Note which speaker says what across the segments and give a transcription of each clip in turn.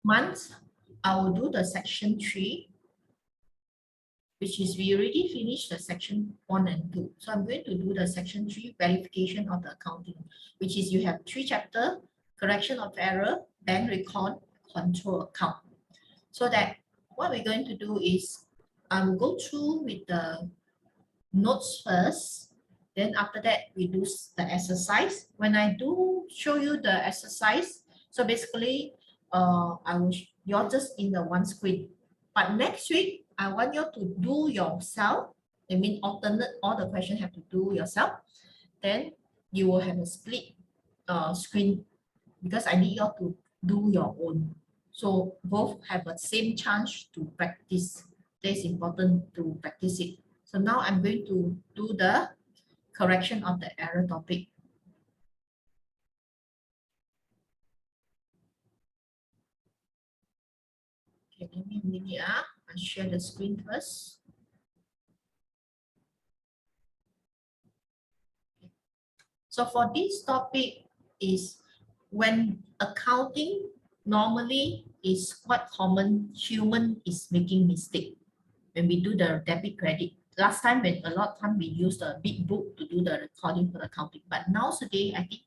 Speaker 1: month, I will do the section 3, which is we already finished the section 1 and 2. So I'm going to do the section 3 verification of the accounting, which is you have 3 chapters: correction of error, bank record, control account. So that what we're going to do is I will go through with the notes first. Then after that, we do the exercise. When I do show you the exercise, so basically, you're just in the one screen. But next week, I want you to do yourself. I mean, alternate, all the questions have to do yourself. Then you will have a split screen because I need you to do your own. So both have a same chance to practice. That's important to practice it. So now I'm going to do the correction of the error topic. Okay, give me a minute. I'll share the screen first. So for this topic is when accounting normally is quite common, human is making mistake when we do the debit credit. Last time when a lot of time we use the big book to do the recording for the accounting, but nowadays I think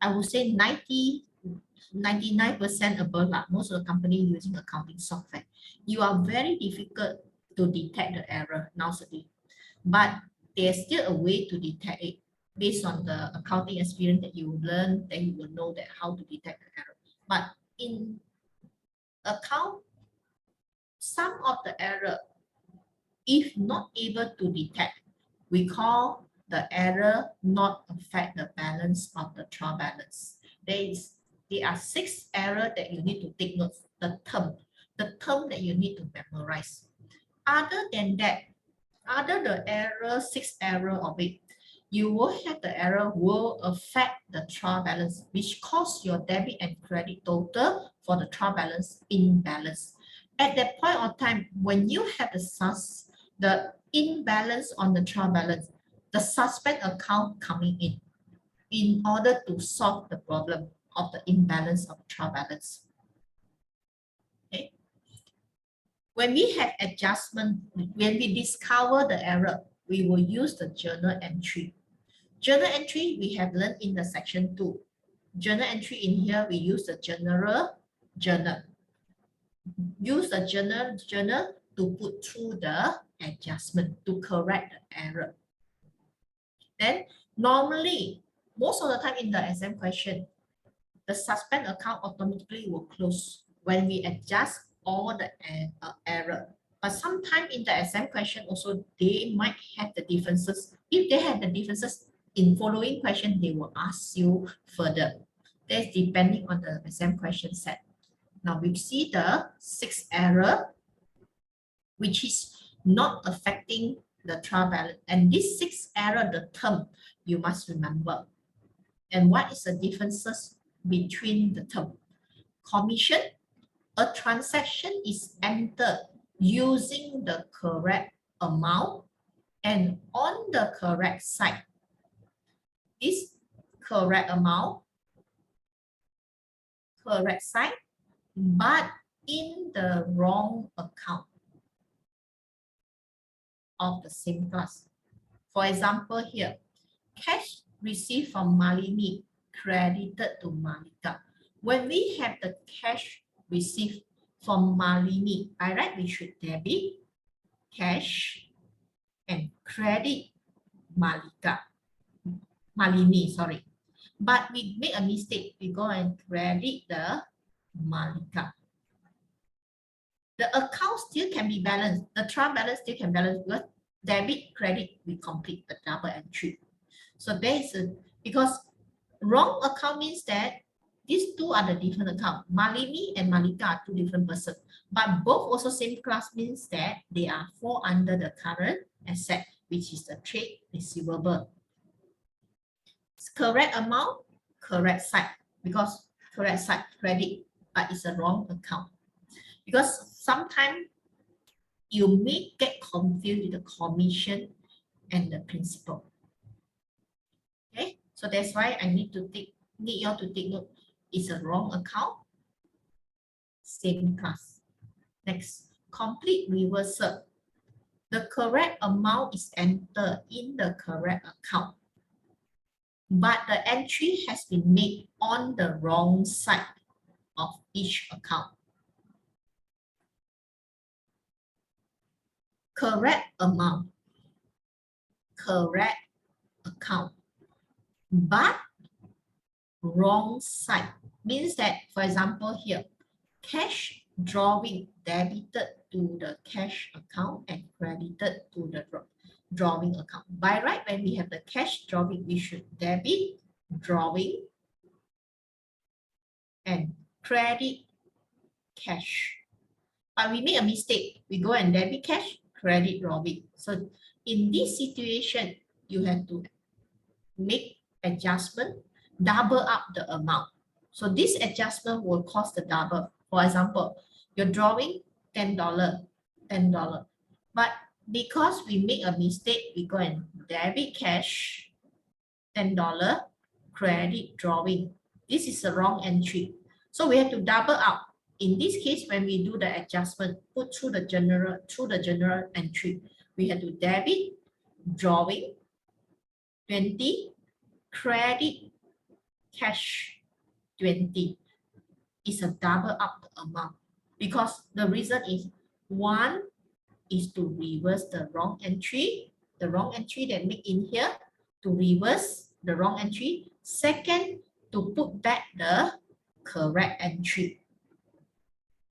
Speaker 1: I would say 99% above, most of the company using accounting software. You are very difficult to detect the error nowadays, but there's still a way to detect it based on the accounting experience that you learn. Then you will know that how to detect the error. But in account, some of the error, if not able to detect, we call the error not affect the balance of the trial balance. There are 6 errors that you need to take note. The term that you need to memorize. Other than that, other the error, 6 error of it, you will have the error will affect the trial balance, which cause your debit and credit total for the trial balance imbalance. At that point of time, when you have the imbalance on the trial balance, the suspend account coming in order to solve the problem of the imbalance of trial balance. Okay. When we have adjustment, when we discover the error, we will use the journal entry. Journal entry we have learned in the section 2. Journal entry in here, we use the general journal. Use the journal to put through the adjustment to correct the error. Then normally, most of the time in the exam question, the suspend account automatically will close when we adjust all the error. But sometimes in the exam question also, they might have the differences. If they have the differences in following question, they will ask you further. That's depending on the exam question set. Now we see the 6 error, which is not affecting the trial balance. And this 6 error, the term, you must remember. And what is the differences between the term? Commission, a transaction is entered using the correct amount and on the correct side. This correct amount, correct side, but in the wrong account of the same class. For example here, cash received from Malini credited to Malika. When we have the cash received from Malini, by right we should debit cash and credit Malini, sorry. But we make a mistake. We go and credit the Malika. The account still can be balanced. The trial balance still can balance because debit, credit, we complete the double entry. So there is because wrong account means that these two are the different account. Malini and Malika are 2 different persons, but both also same class means that they are fall under the current asset, which is the trade receivable. Correct amount, correct side, because correct side credit, but it's a wrong account. Because sometimes you may get confused with the commission and the principal. Okay, so that's why I need you all to take note. is a wrong account, same class. Next, complete reversal. The correct amount is entered in the correct account, but the entry has been made on the wrong side of each account. Correct amount, correct account, but wrong side means that, for example, here, cash drawing debited to the cash account and credited to the drawing account. By right, when we have the cash drawing, we should debit drawing and credit cash. But we make a mistake. We go and debit cash, credit drawing. So in this situation, you have to make adjustment, double up the amount. So this adjustment will cost the double. For example, you're drawing $10, $10. But because we make a mistake, we go and debit cash, $10, credit drawing. This is the wrong entry. So we have to double up. In this case, when we do the adjustment, put through the general entry, we have to debit drawing 20, credit cash 20. Is a double up the amount, because the reason is one is to reverse the wrong entry that make in here, to reverse the wrong entry. Second, to put back the correct entry.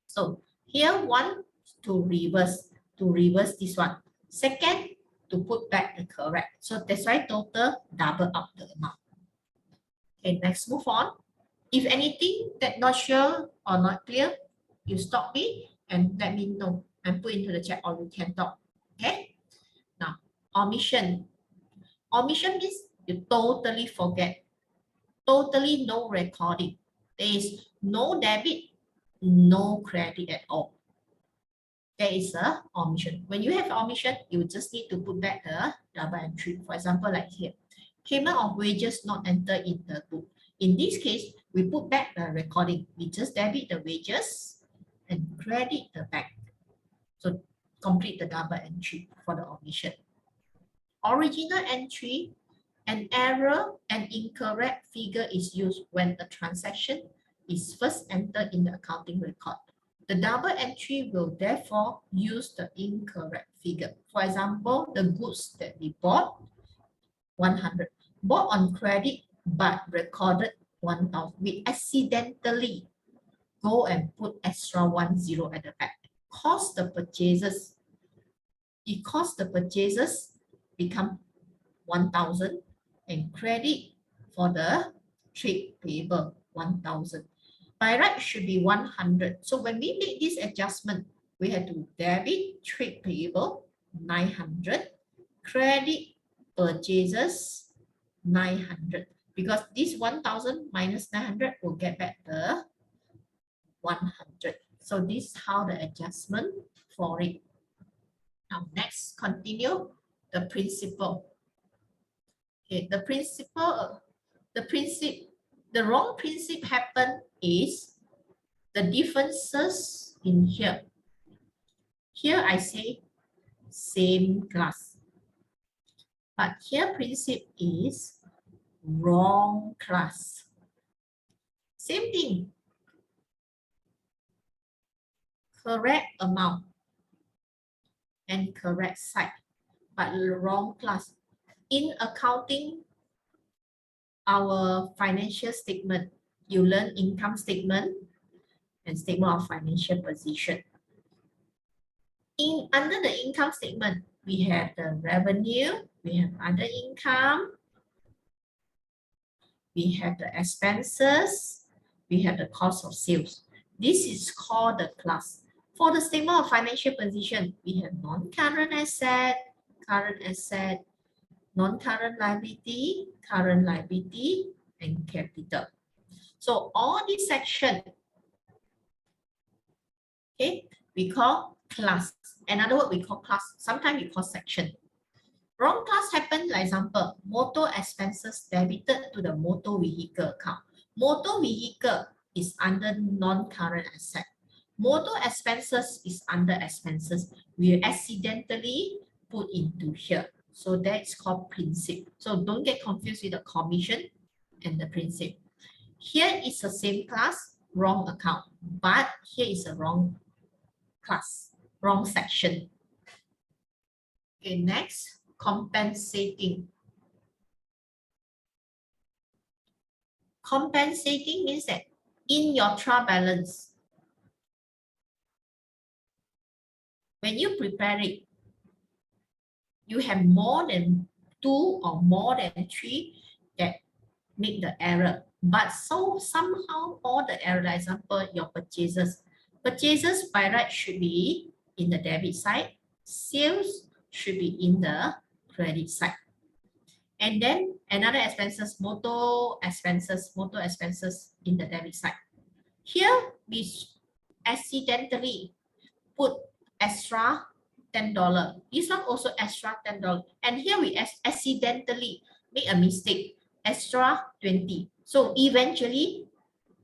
Speaker 1: So here, one to reverse this one. Second, to put back the correct. So that's why total double up the amount. Okay, next, move on. If anything that not sure or not clear, you stop me and let me know and put into the chat, or you can talk. Okay. Now, omission. Omission means you totally forget. Totally no recording. There is no debit, no credit at all. There is a omission. When you have omission, you just need to put back the double entry. For example, like here, payment of wages not entered in the book. In this case, we put back the recording. We just debit the wages and credit the back. So complete the double entry for the omission. Original entry, an error and incorrect figure is used when a transaction is first entered in the accounting record. The double entry will therefore use the incorrect figure. For example, the goods that we bought, 100, bought on credit but recorded 1,000. We accidentally go and put extra 10 at the back. Cost the purchases. It cost the purchases become 1,000 and credit for the trade payable 1,000. By right should be 100. So when we make this adjustment, we have to debit trade payable 900, credit purchases 900, because this 1,000 minus 900 will get back the 100. So this is how the adjustment for it. Now next, continue the principle. Okay, the wrong principle happen is the differences in here. Here I say same class, but here principle is wrong class. Same thing. Correct amount and correct side, but wrong class. In accounting, our financial statement, you learn income statement and statement of financial position. Under the income statement, we have the revenue, we have other income, we have the expenses, we have the cost of sales. This is called the class. For the statement of financial position, we have non-current asset, current asset, non-current liability, current liability, and capital. So all these sections, okay, we call class. Another word we call class. Sometimes we call section. Wrong class happen, like example, motor expenses debited to the motor vehicle account. Motor vehicle is under non-current asset. Motor expenses is under expenses. We accidentally put into here. So that's called principal. So don't get confused with the commission and the principal. Here is the same class, wrong account, but here is a wrong class, wrong section. Okay, next, compensating. Compensating means that in your trial balance, when you prepare it, you have more than 2 or more than 3 that make the error. But so somehow all the error, like example, your purchases. Purchases by right should be in the debit side. Sales should be in the credit side. And then another expenses, motor expenses in the debit side. Here we accidentally put extra $10. This one also extra $10. And here we accidentally make a mistake, extra 20. So eventually,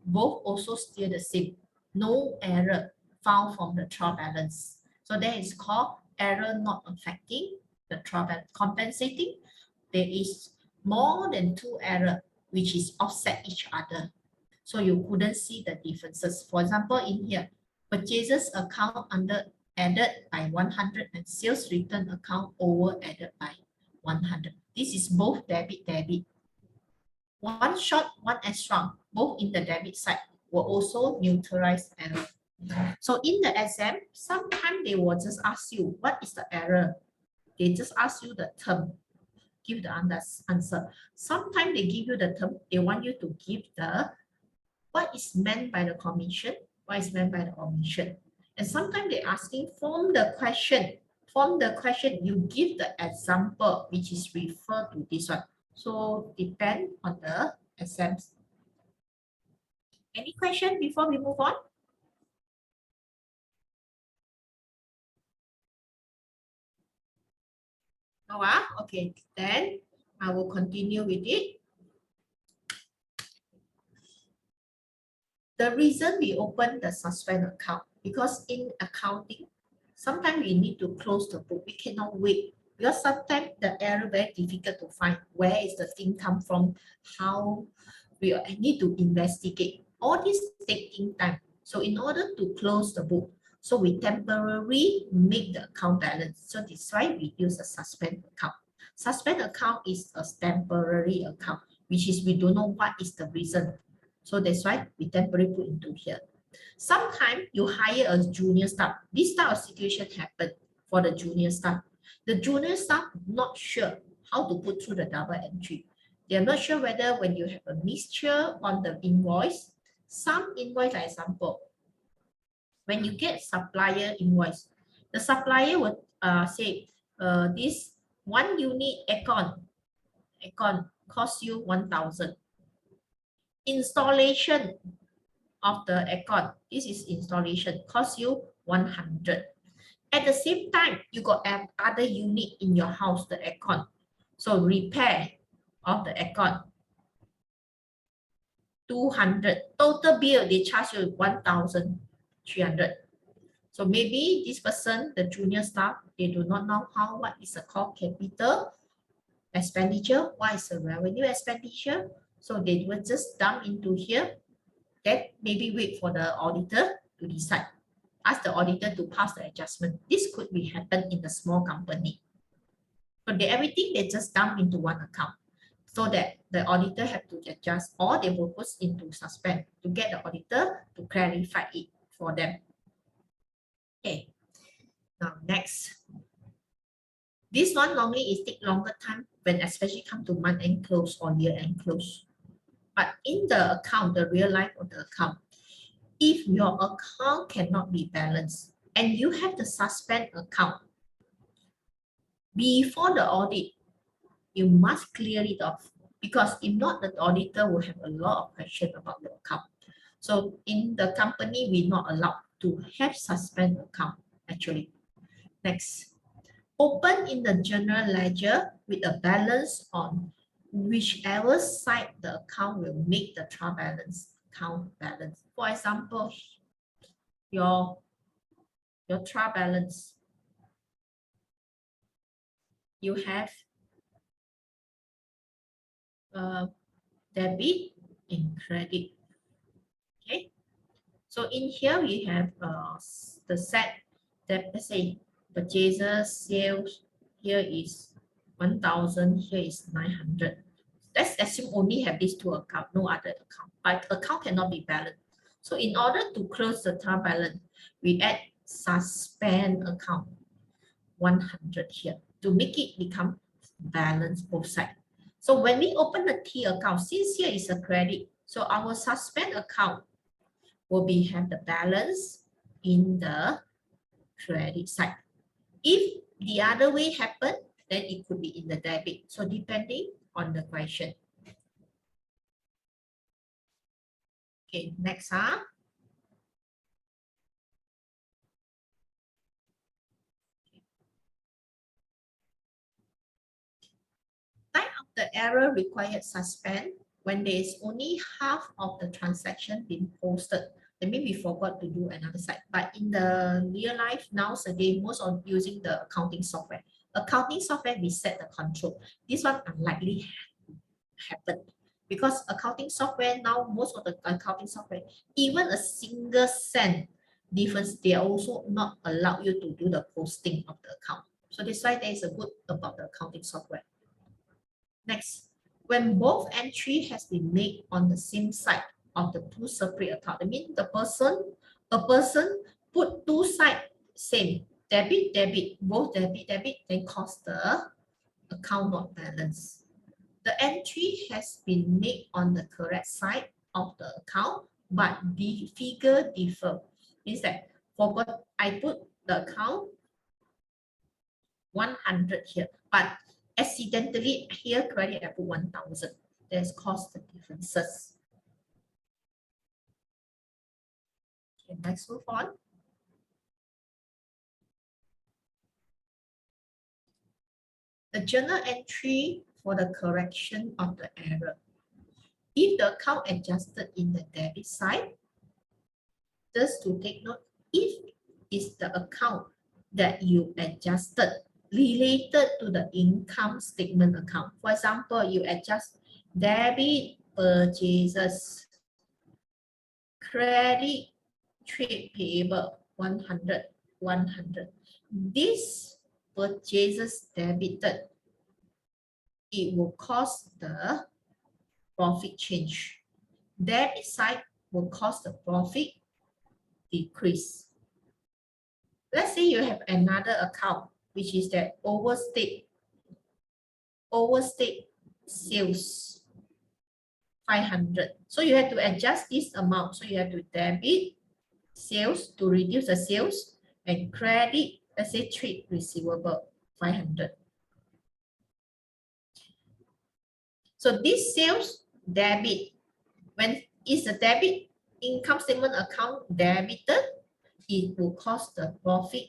Speaker 1: both also still the same. No error found from the trial balance. So that is called error not affecting the trial balance. Compensating, there is more than 2 error which is offset each other. So you couldn't see the differences. For example, in here, purchases account under added by 100 and sales return account over added by 100. This is both debit. One short, one extra, both in the debit side will also neutralize error. So in the exam, sometimes they will just ask you, what is the error? They just ask you the term, give the answer. Sometimes they give you the term, they want you to give the what is meant by the commission, what is meant by the omission. And sometimes they're asking from the question, you give the example which is referred to this one. So depend on the exams. Any question before we move on? No, okay, then I will continue with it. The reason we open the suspend account, because in accounting, sometimes we need to close the book. We cannot wait because sometimes the error very difficult to find. Where is the thing come from? How we need to investigate. All this taking time. So in order to close the book, so we temporarily make the account balance. So that's why we use a suspend account. Suspend account is a temporary account, which is we don't know what is the reason. So that's why we temporarily put into here. Sometimes you hire a junior staff. This type of situation happen for the junior staff. The junior staff not sure how to put through the double entry. They are not sure whether when you have a mixture on the invoice, some invoice, for example, when you get supplier invoice, the supplier would say this 1 unit aircon cost you 1,000. Installation of the aircon, this is installation, cost you 100. At the same time, you got other unit in your house, the aircon. So repair of the aircon, 200. Total bill, they charge you 1,300. So maybe this person, the junior staff, they do not know what is the called capital expenditure, what is the revenue expenditure. So they will just dump into here. Then maybe wait for the auditor to decide. Ask the auditor to pass the adjustment. This could be happen in the small company. So everything they just dump into one account so that the auditor have to adjust, or they will put into suspend to get the auditor to clarify it for them. Okay, now next. This one normally is take longer time when especially come to month end close or year end close. But in the account, the real life of the account, if your account cannot be balanced and you have the suspend account, before the audit, you must clear it off, because if not, the auditor will have a lot of questions about the account. So in the company, we're not allowed to have suspend account actually. Next, open in the general ledger with a balance on whichever side the account will make the trial balance account balance. For example, your trial balance, you have debit and credit. Okay, so in here we have the set that, let's say, purchases, sales. Here is 1,000. Here is 900. Let's assume only have these two accounts, no other account. But account cannot be balanced. So in order to close the trial balance, we add suspend account 100 here to make it become balanced both sides. So when we open the T account, since here is a credit, so our suspend account will be have the balance in the credit side. If the other way happen, then it could be in the debit. So depending on the question. Okay, next. Time of the error required suspend when there is only half of the transaction being posted. That means we forgot to do another side. But in the real life, nowadays, most of using the accounting software. Accounting software, we set the control. This one unlikely happen because accounting software now, most of the accounting software, even a single cent difference, they also not allow you to do the posting of the account. So that's why there is a good about the accounting software. Next, when both entry has been made on the same side of the two separate account, I mean a person put two side same debit, both debit, then cause the account not balance. The entry has been made on the correct side of the account, but the figure differ. Means that forgot I put the account 100 here, but accidentally here credit I put 1,000. There's cost differences. Okay, let's move on. The journal entry for the correction of the error. If the account adjusted in the debit side, just to take note, if it's the account that you adjusted related to the income statement account. For example, you adjust debit purchases, credit trade payable 100, 100. This purchases debited, it will cause the profit change. Debit side will cause the profit decrease. Let's say you have another account, which is that overstate sales 500. So you have to adjust this amount. So you have to debit sales to reduce the sales and credit, let's say trade receivable 500. So this sales debit, when is the debit income statement account debited, it will cause the profit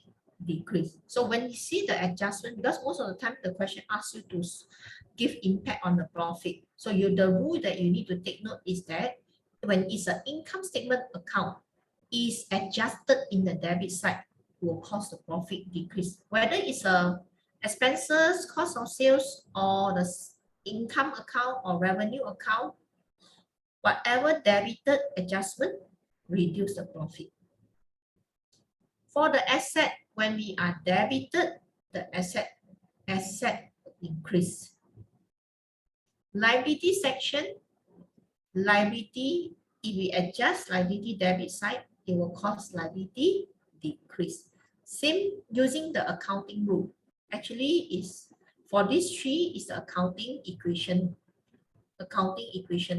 Speaker 1: decrease. So when you see the adjustment, because most of the time the question asks you to give impact on the profit. So the rule that you need to take note is that when it's an income statement account is adjusted in the debit side, will cause the profit decrease. Whether it's a expenses, cost of sales, or the income account or revenue account, whatever debited adjustment reduce the profit. For the asset, when we are debited, the asset increase. Liability section, liability, if we adjust liability debit side, it will cause liability decrease. Same using the accounting rule. Actually, is for these three is the accounting equation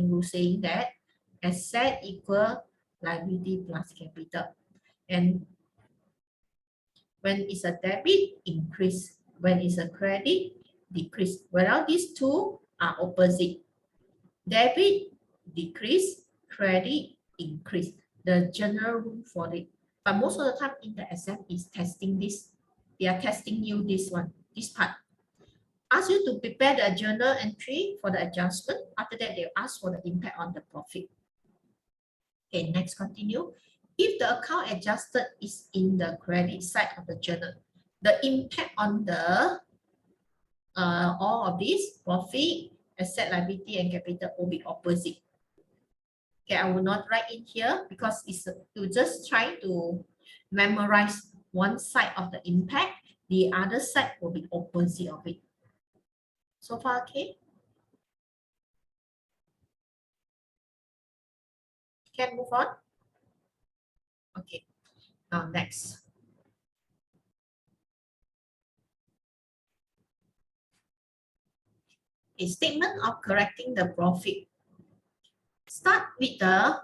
Speaker 1: rule saying that asset equal liability plus capital. And when it's a debit, increase. When it's a credit, decrease. Whereas these two are opposite. Debit, decrease. Credit, increase. The general rule for it. But most of the time in the exam is testing this. They are testing you this one, this part. ask you to prepare the journal entry for the adjustment. After that, they'll ask for the impact on the profit. Okay, next continue. If the account adjusted is in the credit side of the journal, the impact on the all of these profit, asset, liability, and capital will be opposite. Okay, I will not write in here because it's to just try to memorize one side of the impact, the other side will be opposite of it. So far, okay? Can move on? Okay, now next. A statement of correcting the profit. Start with the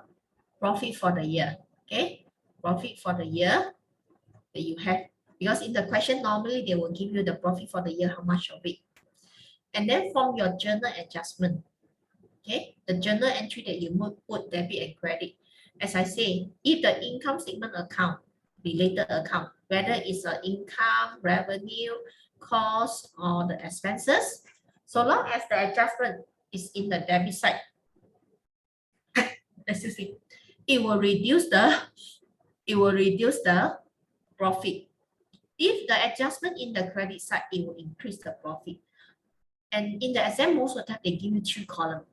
Speaker 1: profit for the year, okay? Profit for the year that you have, because in the question, normally they will give you the profit for the year, how much of it. And then from your journal adjustment, okay? The journal entry that you put debit and credit. As I say, if the income statement account, related account, whether it's an income, revenue, cost, or the expenses, so long as the adjustment is in the debit side, excuse me, it will reduce the profit. If the adjustment in the credit side, it will increase the profit. And in the exam, most of the time they give you 3 columns.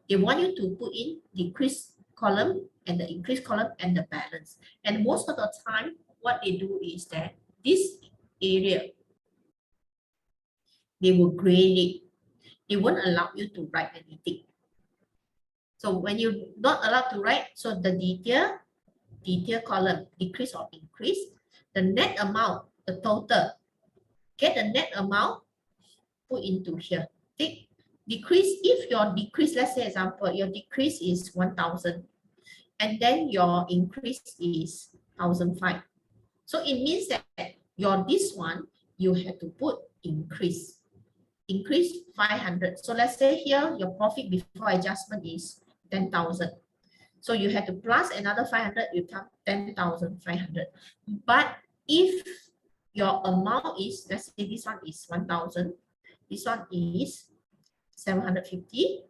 Speaker 1: They want you to put in decrease column and the increase column and the balance. And most of the time, what they do is that this area, they will grade it. They won't allow you to write anything. So when you're not allowed to write, so the detail column, decrease or increase, the net amount, the total, get the net amount, put into here. Take decrease, if your decrease, let's say example, your decrease is 1,000 and then your increase is 1,005. So it means that your this one, you have to put increase 500. So let's say here your profit before adjustment is 10,000. So you have to plus another 500, you come 10,500. But if your amount is, let's say this one is 1,000, this one is 750.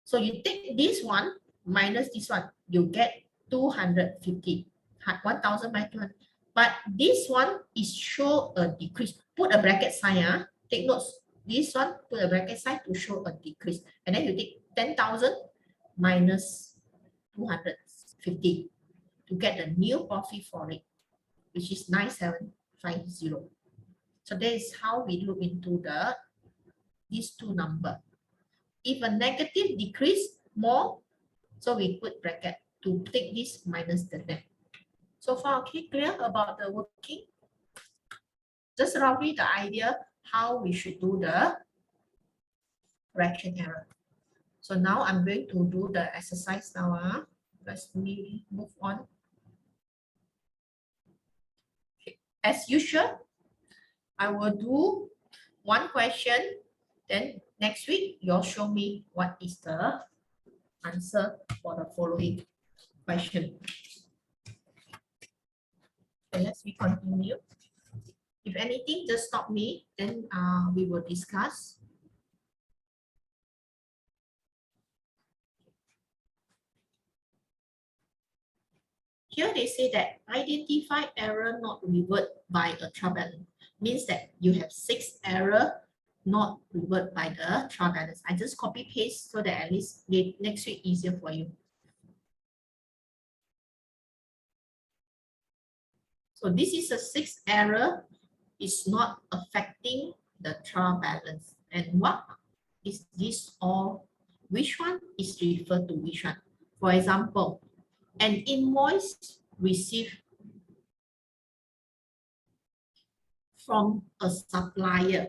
Speaker 1: So you take this one minus this one, you get 250. 1,000 minus 200. But this one is show a decrease. Put a bracket sign. Take notes. This one, put a bracket sign to show a decrease. And then you take 10,000 minus 250 to get the new profit for it, which is 9,750. So that is how we look into these two numbers. If a negative decrease more, so we put bracket to take this minus the net. So far, okay, clear about the working? Just roughly the idea how we should do the correction error. So now I'm going to do the exercise now. Let's move on. Okay. As usual, I will do one question. Then next week, you'll show me what is the answer for the following question. Okay, let's continue. If anything, just stop me, then we will discuss. Here they say that identify error not revert by a trial balance. Means that you have 6 error not revert by the trial balance. I just copy paste so that at least next week easier for you. So this is a 6 error is not affecting the trial balance. And what is this all? Which one is referred to which one? For example, an invoice received from a supplier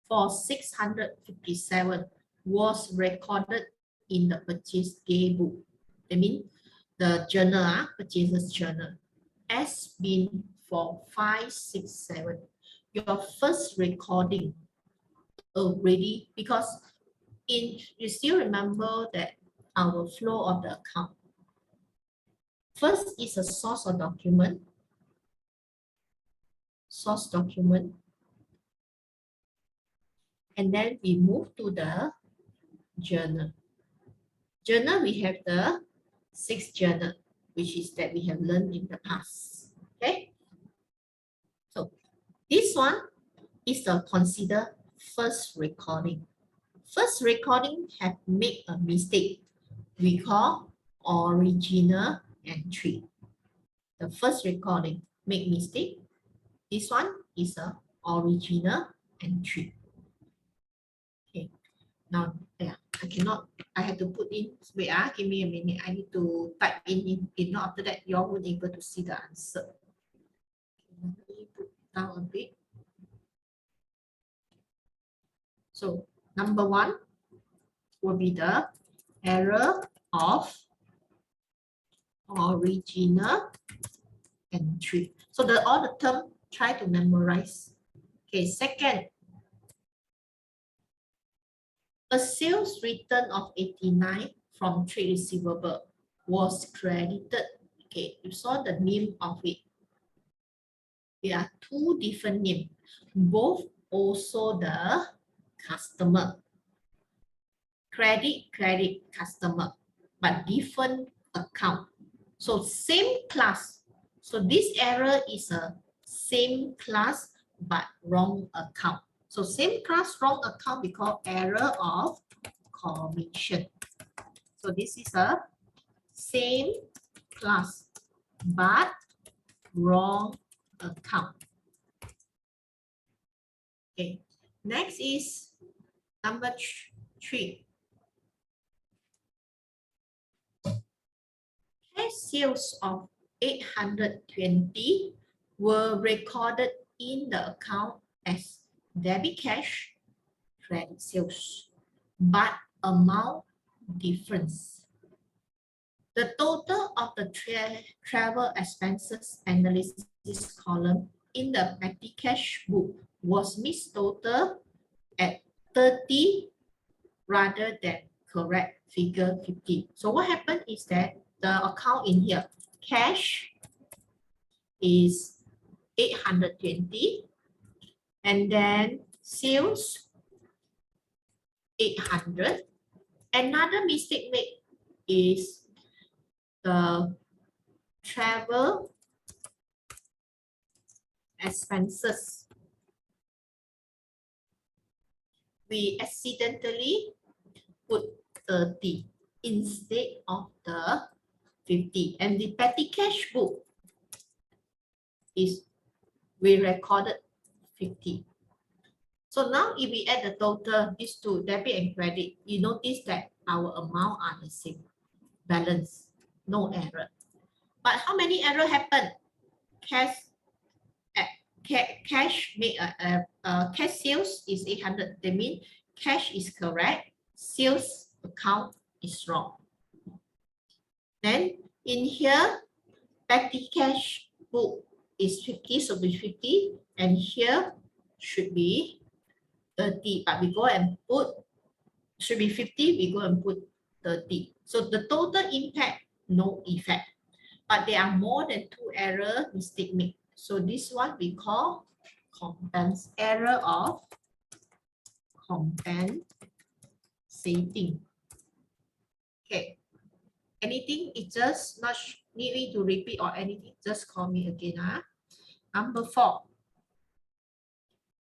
Speaker 1: for 657 was recorded in the purchase daybook. That means the journal, purchases journal, has been for 567. Your first recording already, because you still remember that our flow of the account. First is a source of document. And then we move to the journal. Journal, we have the 6 journal, which is that we have learned in the past. Okay. So this one is the consider first recording. First recording have made a mistake. We call original entry. The first recording make mistake. This one is a original entry. Okay. Now, yeah, I have to put in, wait, give me a minute. I need to type in not after that, you all won't able to see the answer. Let me put down a bit. So, number 1 will be the error of original entry. So, all the term, try to memorize. Okay, second, a sales return of 89 from trade receivable was credited. Okay, you saw the name of it. There are 2 different names, both also the customer. Credit, customer, but different account. So same class. So this error is a same class but wrong account. So same class, wrong account, we call error of commission. So this is a same class but wrong account. Okay, next is number 3. Cash sales of 820 were recorded in the account as debit cash, credit sales, but amount difference. The total of the travel expenses analysis column in the petty cash book was mistotal at 30 rather than correct figure 50. So what happened is that the account in here, cash is 820, and then sales 800. Another mistake made is the travel expenses. We accidentally put 30 instead of the 50, and the petty cash book is we recorded 50. So now if we add the total, these two, debit and credit, you notice that our amount are the same, balance, no error. But how many error happen? Cash made cash sales is 800. That means cash is correct, sales account is wrong. Then in here, petty cash book is 50, so be 50, and here should be 30, but we go and put, should be 50, we go and put 30. So the total impact, no effect. But there are more than 2 error mistake made. So this one we call error of compensating. Okay. Anything, it just not need me to repeat or anything, just call me again. Number 4.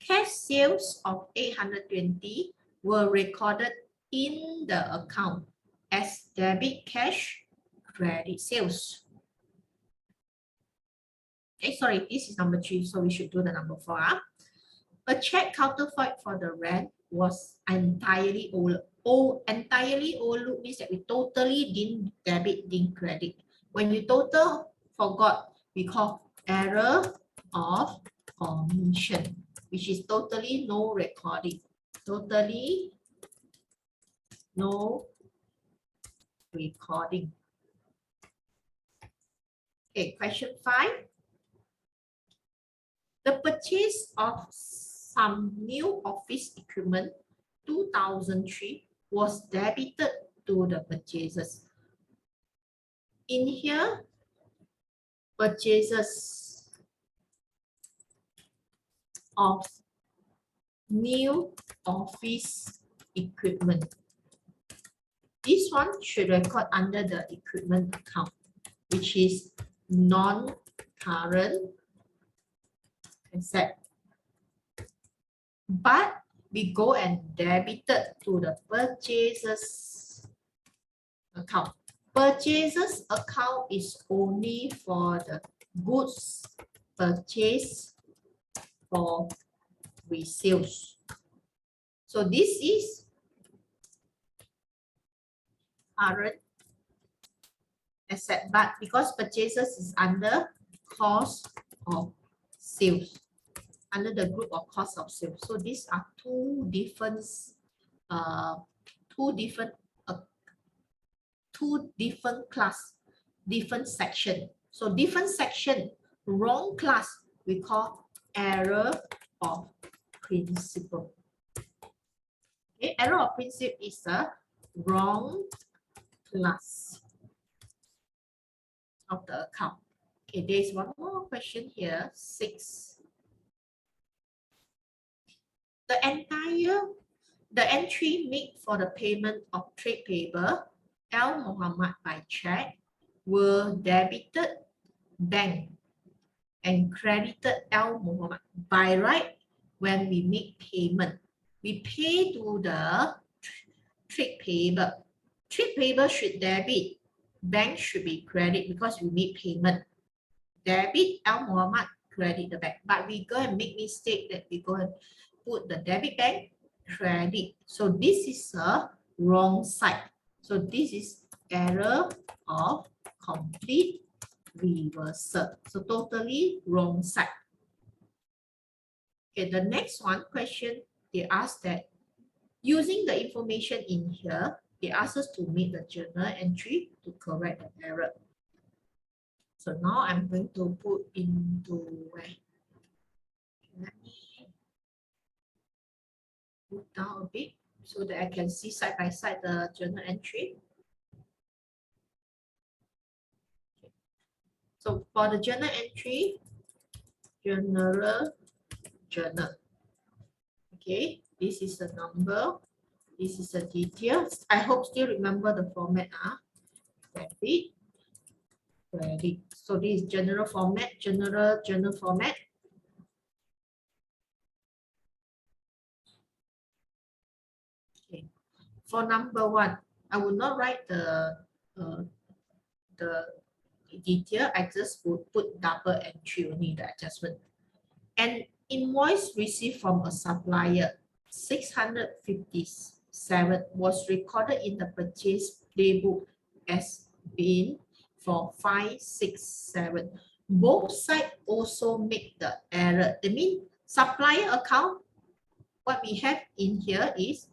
Speaker 1: Cash sales of 820 were recorded in the account as debit cash, credit sales. Okay, sorry, this is number 3, so we should do the number 4. A check counterfeit for the rent was entirely entirely overlooked means that we totally didn't debit, didn't credit. When you total forgot, we call error of commission, which is totally no recording. Totally no recording. Okay, question 5. The purchase of some new office equipment, 2003, was debited to the purchases. In here, purchases of new office equipment. This one should record under the equipment account, which is non-current asset. But we go and debit it to the purchases account. Purchases account is only for the goods purchased for resales. So this is current asset, but because purchases is under cost of sales, under the group of cost of sales. So these are two different uh, class, different section. So different section, wrong class, we call error of principle. Okay, error of principle is a wrong class of the account. Okay, there's one more question here, 6. The entry made for the payment of trade payable L Muhammad by check were debited bank and credited L Muhammad. By right, when we make payment, we pay to the trade payable. Trade payable should debit, bank should be credit because we make payment. Debit L Muhammad, credit the bank. But we go and make mistake that we go and put the debit bank, credit. So this is a wrong side. So this is error of complete reversal. So totally wrong side. Okay, the next one question, they ask that using the information in here, they ask us to make the journal entry to correct the error. So now I'm going to put into where? Let me move down a bit so that I can see side by side the journal entry. Okay. So for the journal entry, journal. Okay, this is the number. This is the details. I hope still remember the format. Debit, credit. So this is general format, general format. Okay. For number 1, I will not write the detail. I just would put double entry only, the adjustment. And invoice received from a supplier 657 was recorded in the purchase playbook as being for 567. Both sides also make the error. That means supplier account, what we have in here is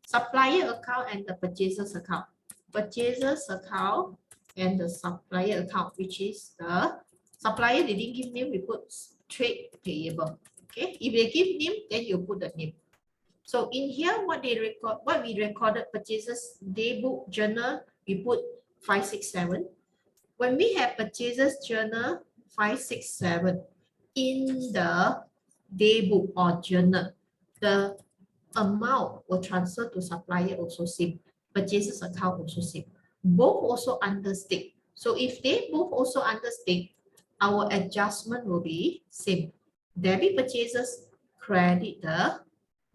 Speaker 1: supplier account and the purchasers account. Purchasers account and the supplier account, which is the supplier, they didn't give name, we put trade payable. Okay, if they give name, then you put the name. So in here, what we recorded purchases day book journal, we put 567. When we have purchases journal 567 in the day book or journal, the amount will transfer to supplier also same, purchases account also same. Both also understate. So if they both also understate, our adjustment will be same. Debit purchases, credit the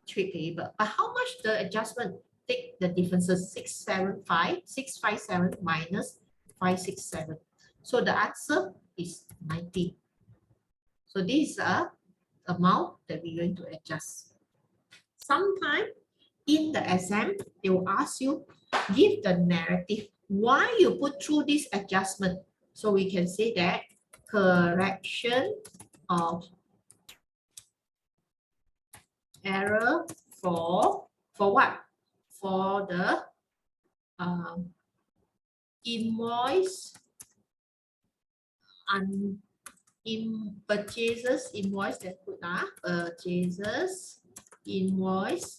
Speaker 1: trade payable. But how much the adjustment? Take the differences, 657 minus 567. So the answer is 90. So this is a amount that we're going to adjust. Sometimes in the exam, they will ask you, give the narrative why you put through this adjustment. So we can say that correction of error for what? For the invoice and in purchases invoice that put purchases invoice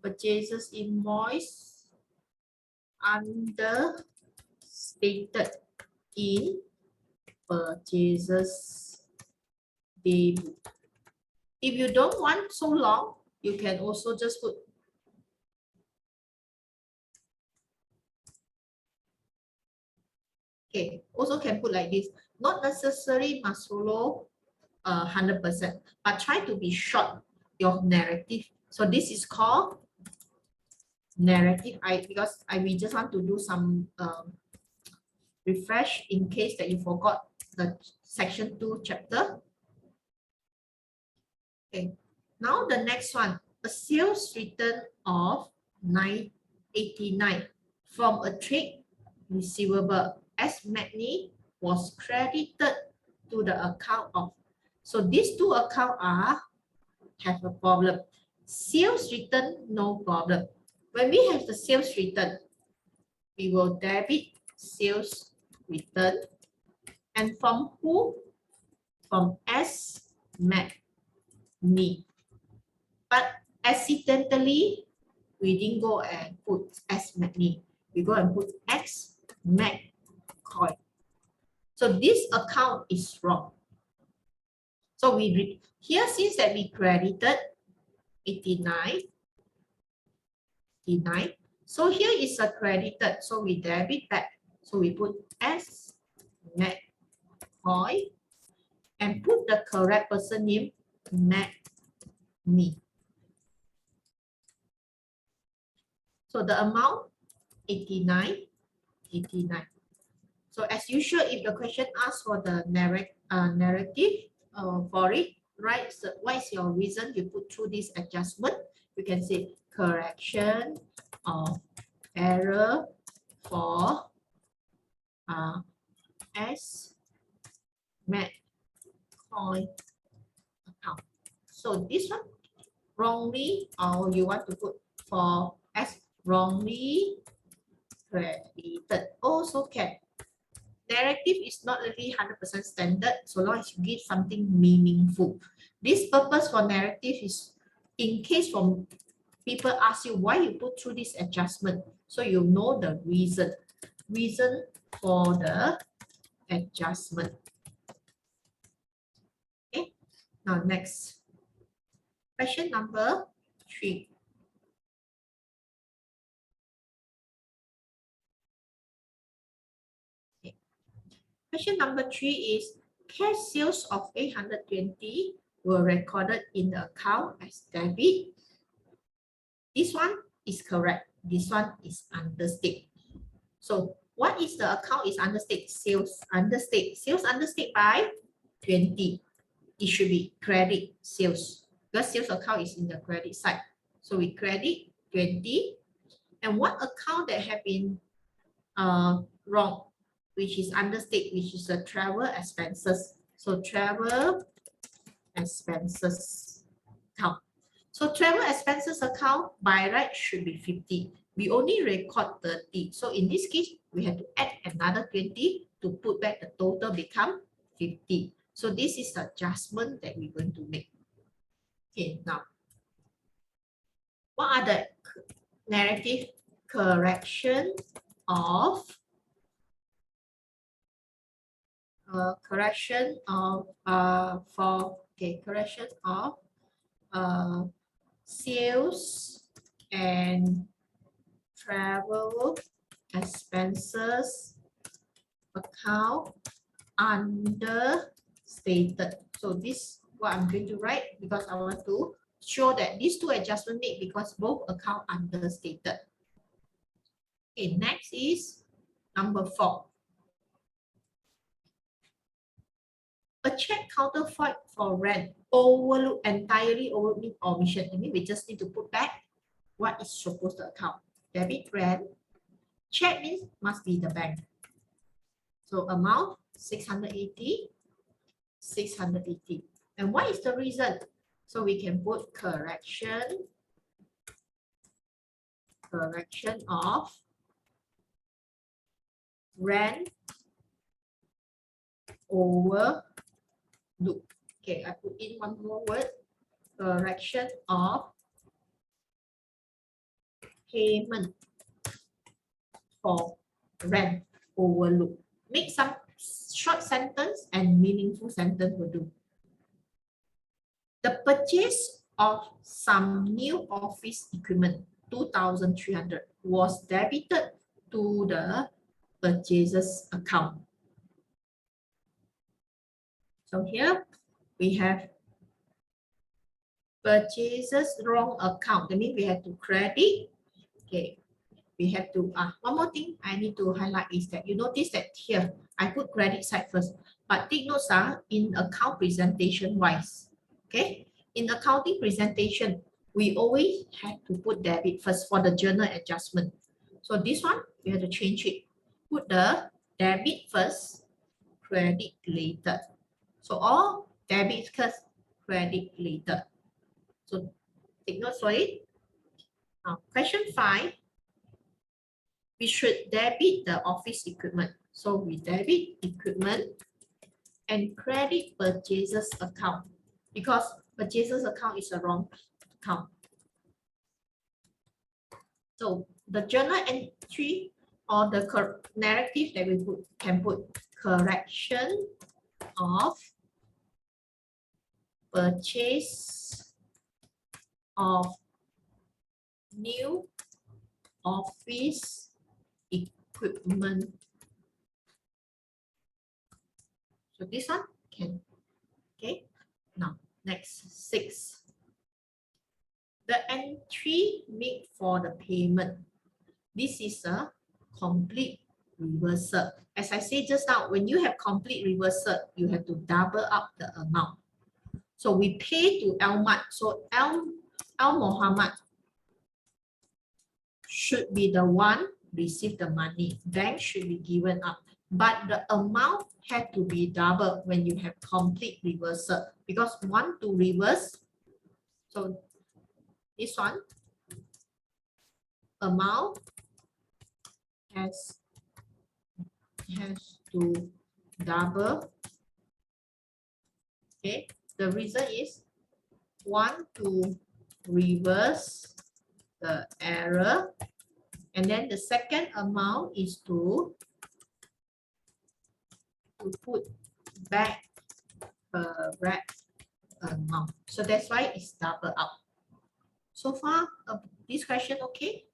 Speaker 1: purchases invoice understated in purchases debut. If you don't want so long, you can also just put also can put like this. Not necessarily must follow 100%, but try to be short your narrative. So this is called narrative. We just want to do some refresh in case that you forgot the section 2 chapter. Okay, now the next one, a sales return of 989 from a trade receivable as Magni was credited to the account of. So these two accounts have a problem. Sales return, no problem. When we have the sales return, we will debit sales return. And from who? From S Magni. But accidentally, we didn't go and put S Magni. We go and put X Magcoin. So this account is wrong. So we read here, since that we credited 89. So here is a credited. So we debit back. So we put S Magcoin and put the correct person name Magni. So the amount 89. So as usual, if the question asks for the narrative for it, right? So what is your reason you put through this adjustment? You can say correction of error for S Magcoin account. So this one wrongly, or you want to put for S wrongly credited, also can. Narrative is not really 100% standard, so long as you give something meaningful. This purpose for narrative is in case from people ask you why you put through this adjustment, so you know the reason for the adjustment. Okay, now next question number 3. Question number 3 is cash sales of 820 were recorded in the account as debit. This one is correct. This one is understate. So what is the account is understate? Sales understate. Sales understate by 20. It should be credit sales because sales account is in the credit side. So we credit 20. And what account that have been wrong, which is understate, which is the travel expenses. So travel expenses account. So travel expenses account by right should be 50. We only record 30. So in this case, we have to add another 20 to put back the total become 50. So this is the adjustment that we're going to make. Okay, now, what are the narrative correction of correction of sales and travel expenses account understated. So this what I'm going to write because I want to show that these two adjustments made because both account understated. Okay, next is number 4. A check counterfeit for rent entirely overlooked omission. I mean, we just need to put back what is supposed to account. Debit rent. Check means must be the bank. So amount 680. And what is the reason? So we can put correction of rent overlook. Okay, I put in one more word. Correction of payment for rent overlook. Make some short sentence and meaningful sentence will do. The purchase of some new office equipment, 2,300, was debited to the purchases account. So here we have purchases wrong account. That means we have to credit. Okay, we have to, one more thing I need to highlight is that you notice that here I put credit side first, but take notes in account presentation wise. Okay, in accounting presentation, we always have to put debit first for the journal adjustment. So this one, we have to change it. Put the debit first, credit later. So all debit first, credit later. So take notes for it. Now, question 5. We should debit the office equipment. So we debit equipment and credit purchases account because purchases account is a wrong account. So the journal entry or the narrative that we can put correction of purchase of new office equipment. So this one can, okay. Now next 6. The entry made for the payment. This is a complete reversal. As I said just now, when you have complete reversal, you have to double up the amount. So we pay to Elmat. So Al Muhammad should be the one receive the money. Bank should be given up. But the amount had to be double when you have complete reversal. Because 1 to reverse, so this one, amount has to double. Okay, the reason is 1 to reverse the error, and then the second amount is to put back correct amount. So that's why it's double up. So far, this question okay?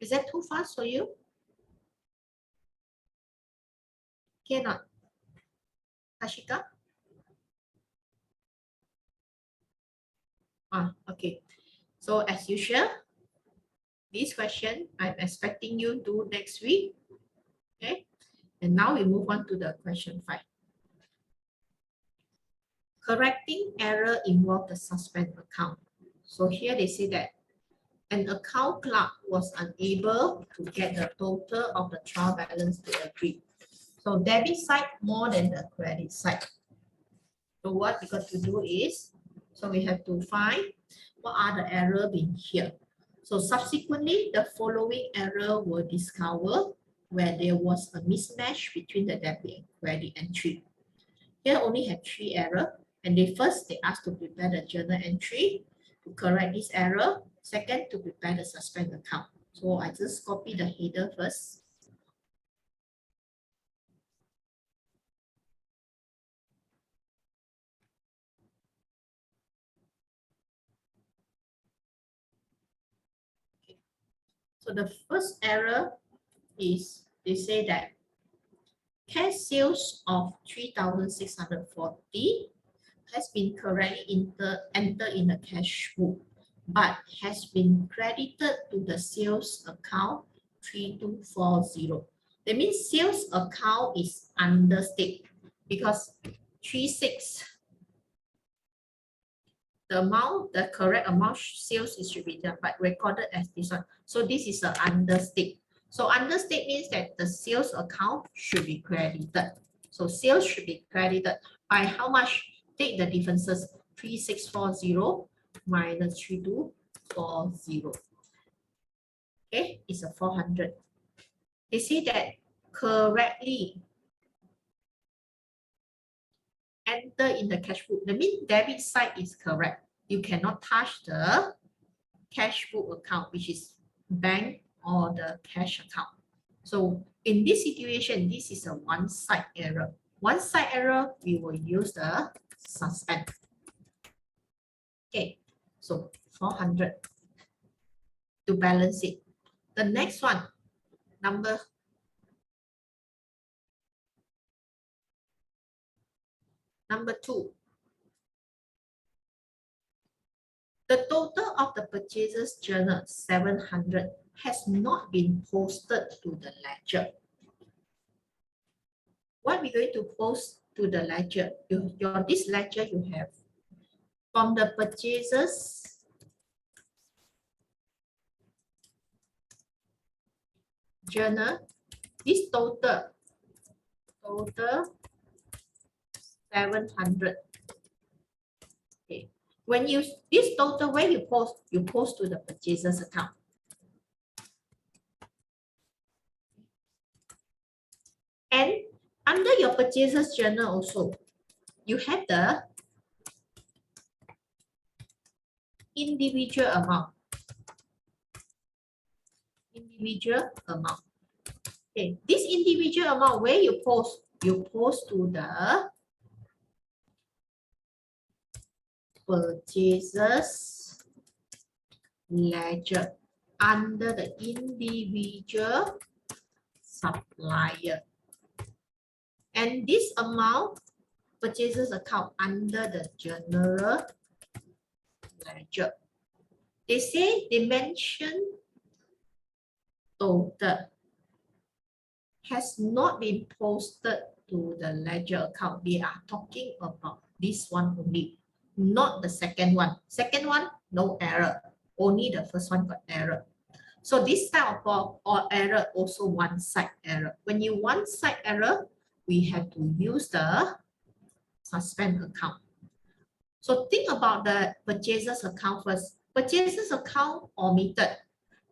Speaker 1: Is that too fast for you? Okay, not? Ashika? Okay. So as usual, this question I'm expecting you to next week. Okay. And now we move on to the question 5. Correcting error involved the suspend account. So here they say that an account clerk was unable to get the total of the trial balance to agree. So debit side more than the credit side. So what we got to do is, so we have to find what are the error being here. So subsequently, the following error were discovered where there was a mismatch between the debit and credit entry. Here only have 3 errors, and they asked to prepare the journal entry to correct this error. Second, to prepare the suspend account. So I just copy the header first. Okay. So the first error is they say that cash sales of 3,640 has been correctly entered in the cash book, but has been credited to the sales account 3240. That means sales account is understated because 36, the amount, the correct amount sales is should be done, but recorded as this one. So this is an understate. So understate means that the sales account should be credited. So sales should be credited by how much? Take the differences. 3640 minus 3240. Okay, it's a 400. They say that correctly enter in the cash book. That means debit side is correct. You cannot touch the cash book account, which is bank or the cash account. So in this situation, this is a one side error. One side error, we will use the suspend. Okay, so 400 to balance it. The next one, number two. The total of the purchases journal 700 has not been posted to the ledger. What we're going to post to the ledger? This ledger you have from the purchases journal. This total 700. Okay. When you this total, where you post to the purchases account. And under your purchases journal also, you have the individual amount. Individual amount. Okay, this individual amount, where you post to the purchases ledger under the individual supplier. And this amount purchases account under the general ledger. They mention total has not been posted to the ledger account. They are talking about this one only, not the second one. Second one, no error. Only the first one got error. So this type of error also one-side error. When you one-side error, we have to use the suspend account. So think about the purchases account first. Purchases account omitted.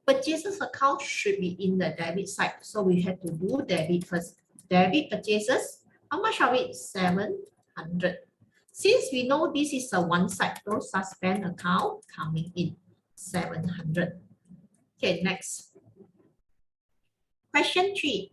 Speaker 1: Purchases account should be in the debit side. So we have to do debit first. Debit purchases. How much of it? 700. Since we know this is a one side, so suspend account coming in 700. Okay, next. Question 3.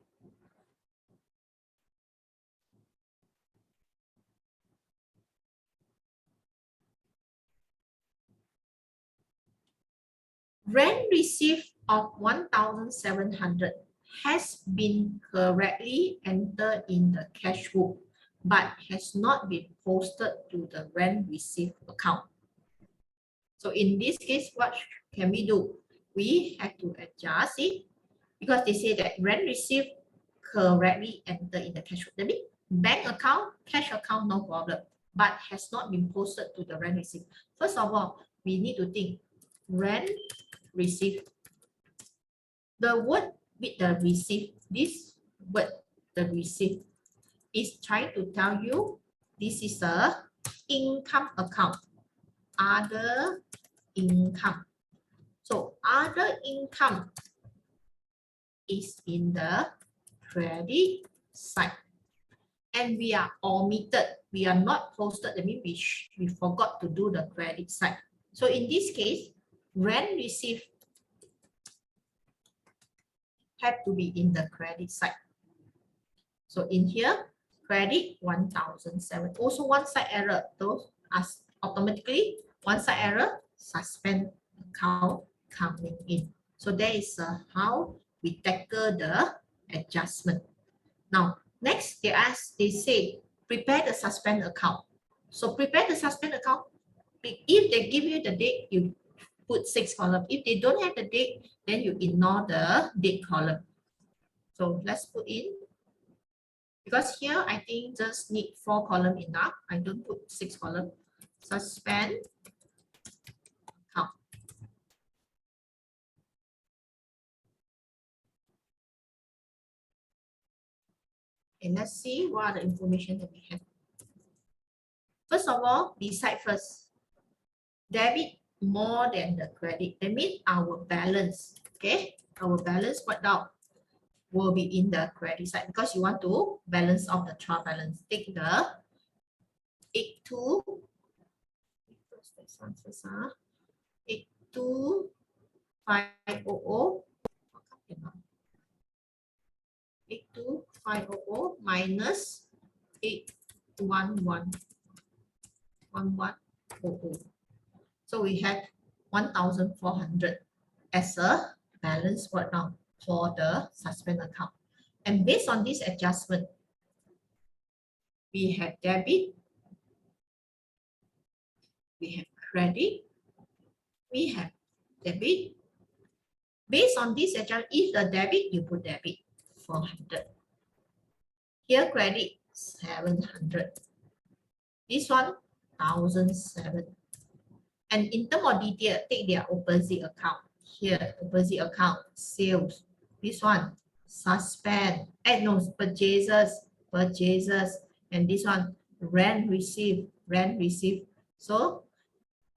Speaker 1: Rent received of 1,700 has been correctly entered in the cash book, but has not been posted to the rent received account. So in this case, what can we do? We have to adjust it because they say that rent received correctly entered in the cash book. That means bank account, cash account, no problem, but has not been posted to the rent received. First of all, we need to think rent received. The word with the receive, this word, the receive, is trying to tell you this is a income account, other income. So other income is in the credit side. And we are omitted. We are not posted. That means we forgot to do the credit side. So in this case, rent received have to be in the credit side. So in here, credit 1,007. Also one side error. Those are automatically one side error, suspend account coming in. So that is how we tackle the adjustment. Now, next they say prepare the suspend account. So prepare the suspend account. If they give you the date, you put 6 column. If they don't have the date, then you ignore the date column. So let's put in, because here I think just need 4 column enough. I don't put 6 column. Suspend account. And let's see what are the information that we have. First of all, decide first. Debit more than the credit. That means our balance, okay? Our balance what now will be in the credit side because you want to balance off the trial balance. Take the 82. What's this one first? 82500. 82500 minus 811. 1100. So we have 1,400 as a balance right now for the suspend account. And based on this adjustment, we have debit, we have credit, we have debit. Based on this adjustment, if the debit, you put debit 400. Here credit 700. This one 1,007. And in terms of detail, take their opposite account. Here, opposite account, sales. This one, suspend. No, purchases. And this one, rent received. So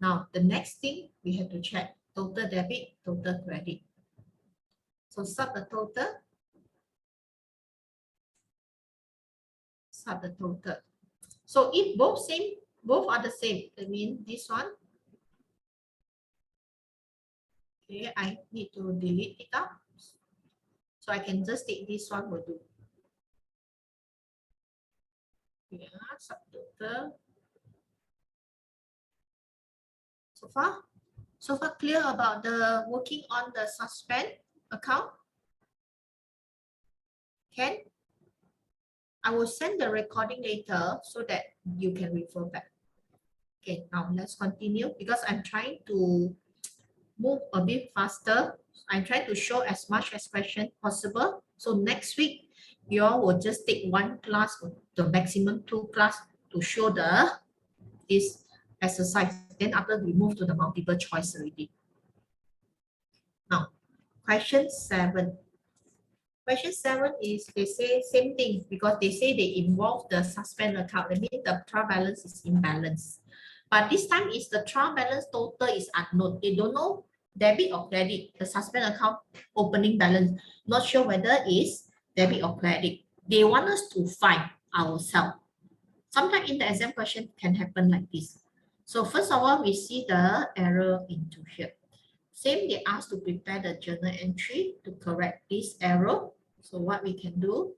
Speaker 1: now the next thing we have to check total debit, total credit. So sub the total. So if both are the same, that means this one. Okay, I need to delete it out. So I can just take this one will do. Yeah, subtotal. So far clear about the working on the suspend account? Can? I will send the recording later so that you can refer back. Okay, now let's continue because I'm trying to move a bit faster. I'm trying to show as much expression possible. So next week, you all will just take one class, the maximum 2 class to show this exercise. Then after we move to the multiple choice already. Now, question 7. Question 7 is they say same thing because they say they involve the suspend account. That means the trial balance is imbalanced. But this time is the trial balance total is unknown. They don't know debit or credit. The suspend account opening balance. Not sure whether it's debit or credit. They want us to find ourselves. Sometimes in the exam question can happen like this. So first of all, we see the error into here. Same, they ask to prepare the journal entry to correct this error. So what we can do,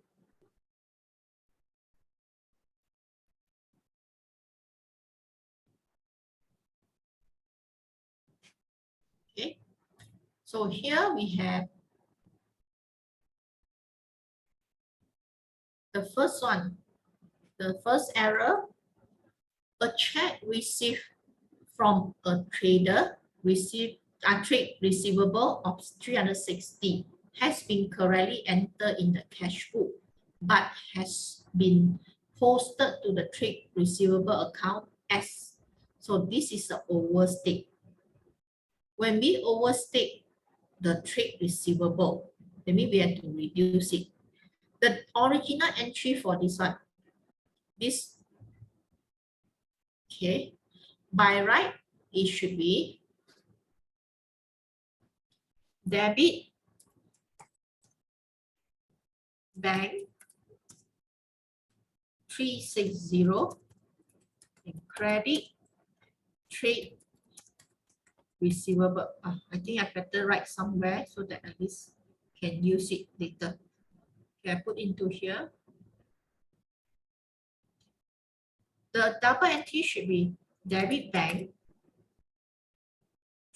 Speaker 1: okay. So here we have the first one, the first error, a check received from a trader trade receivable of 360 has been correctly entered in the cash book, but has been posted to the trade receivable account as. So this is the overstate. When we overstate the trade receivable, that means we have to reduce it. The original entry for this one, this, okay, by right, it should be debit bank 360 and credit trade receivable. I think I better write somewhere so that at least can use it later. Okay, I put into here. The double entry should be debit bank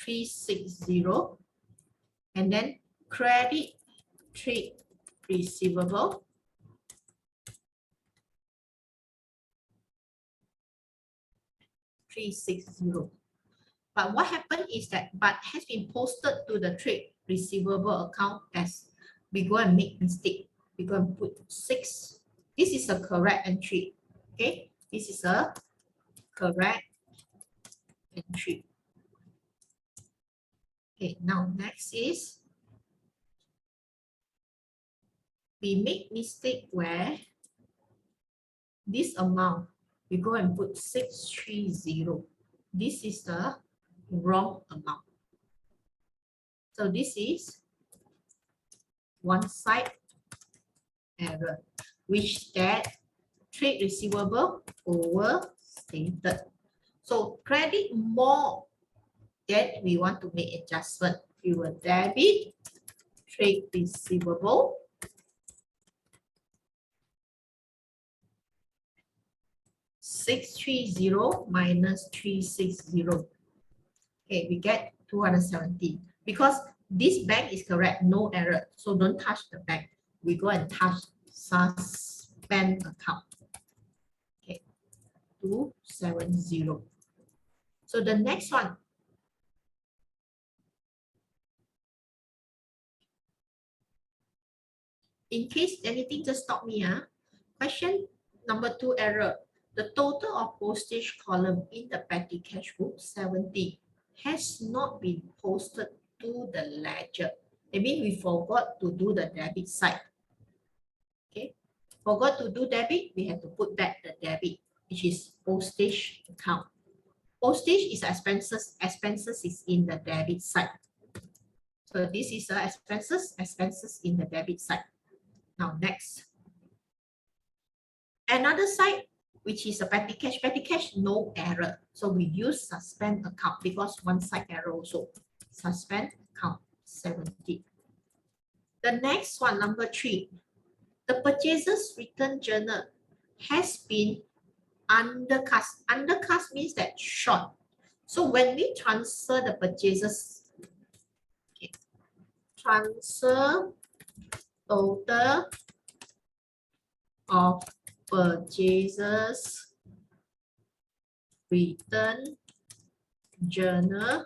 Speaker 1: 360 and then credit trade receivable 360. But what happened is that but has been posted to the trade receivable account as we go and make mistake. We go and put 6. This is a correct entry. Okay, this is a correct entry. Okay, now next is we make mistake where this amount we go and put 630. This is the wrong amount. So this is one side error, which that trade receivable overstated. So credit more, then we want to make adjustment. We will debit trade receivable 6 630 minus 360. Okay, we get 270. Because this bank is correct, no error. So don't touch the bank. We go and touch suspend account. Okay, 270. So the next one. In case anything, just stop me. Question number 2 error. The total of postage column in the petty cash book 70 has not been posted to the ledger. That means we forgot to do the debit side. Okay, forgot to do debit, we have to put back the debit, which is postage account. Postage is expenses. Expenses is in the debit side. So this is the expenses. Expenses in the debit side. Now next. Another side, which is a petty cash. Petty cash, no error. So we use suspend account because one side error also. Suspend account 70. The next one, number 3. The purchases return journal has been undercast. Undercast means that short. So when we transfer the purchases, okay, transfer total of purchases return journal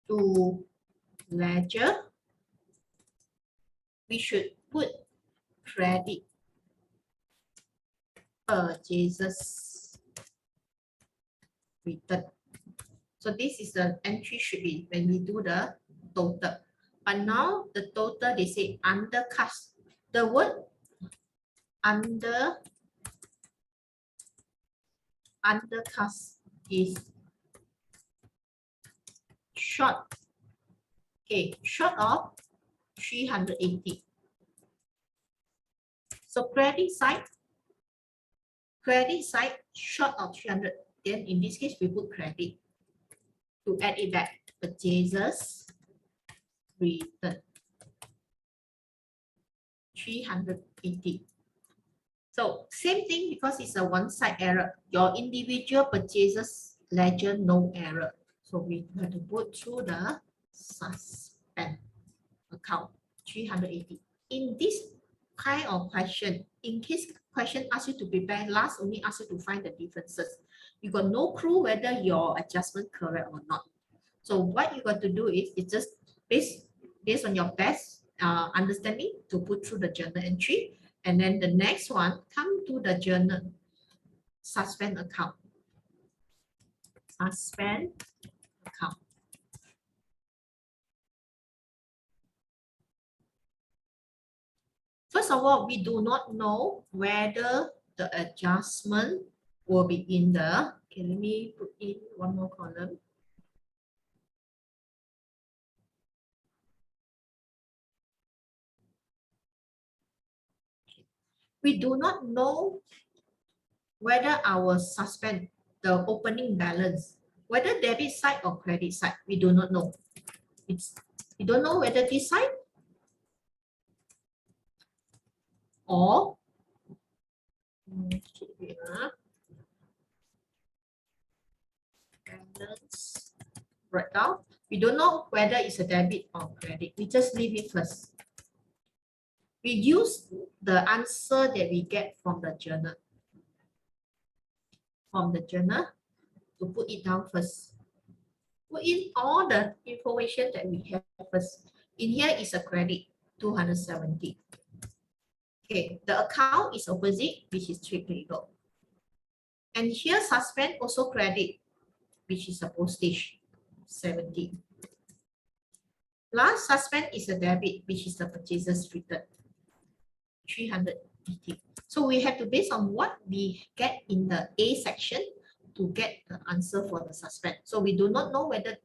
Speaker 1: to ledger, we should put credit purchases return. So this is the entry should be when we do the total. But now the total, they say undercast. The word undercast is short. Okay, short of 380. So credit side short of 300. Then in this case, we put credit to add it back. Purchases return 380. So same thing because it's a one-side error. Your individual purchases ledger, no error. So we have to put through the suspend account 380. In this kind of question, in case question asks you to prepare last, only ask you to find the differences. You got no clue whether your adjustment correct or not. So what you got to do is it's just based on your best understanding to put through the journal entry. And then the next one, come to the journal, suspend account. Suspend account. First of all, we do not know whether the adjustment will be in the, okay, let me put in one more column. We do not know whether our suspend, the opening balance, whether debit side or credit side, we do not know. We don't know whether this side or balance breakdown. We don't know whether it's a debit or credit. We just leave it first. We use the answer that we get from the journal. To put it down first. Put in all the information that we have first. In here is a credit, 270. Okay, the account is opposite, which is trade payable. And here suspend also credit, which is a postage, 70. Last suspend is a debit, which is the purchases return, 380. So we have to base on what we get in the A section to get the answer for the suspend. So we do not know whether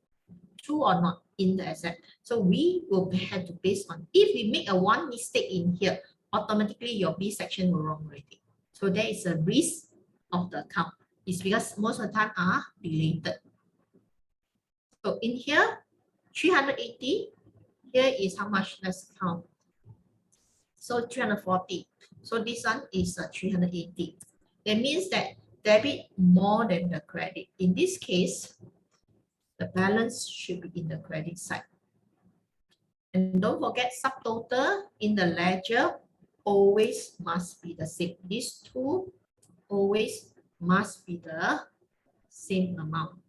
Speaker 1: true or not in the exam. So we will have to base on, if we make a one mistake in here, automatically your B section will wrong already. So there is a risk of the account. It's because most of the time are related. So in here, 380, here is how much? Let's count. So 340. So this one is 380. That means that debit more than the credit. In this case, the balance should be in the credit side. And don't forget, subtotal in the ledger always must be the same. These two always must be the same amount.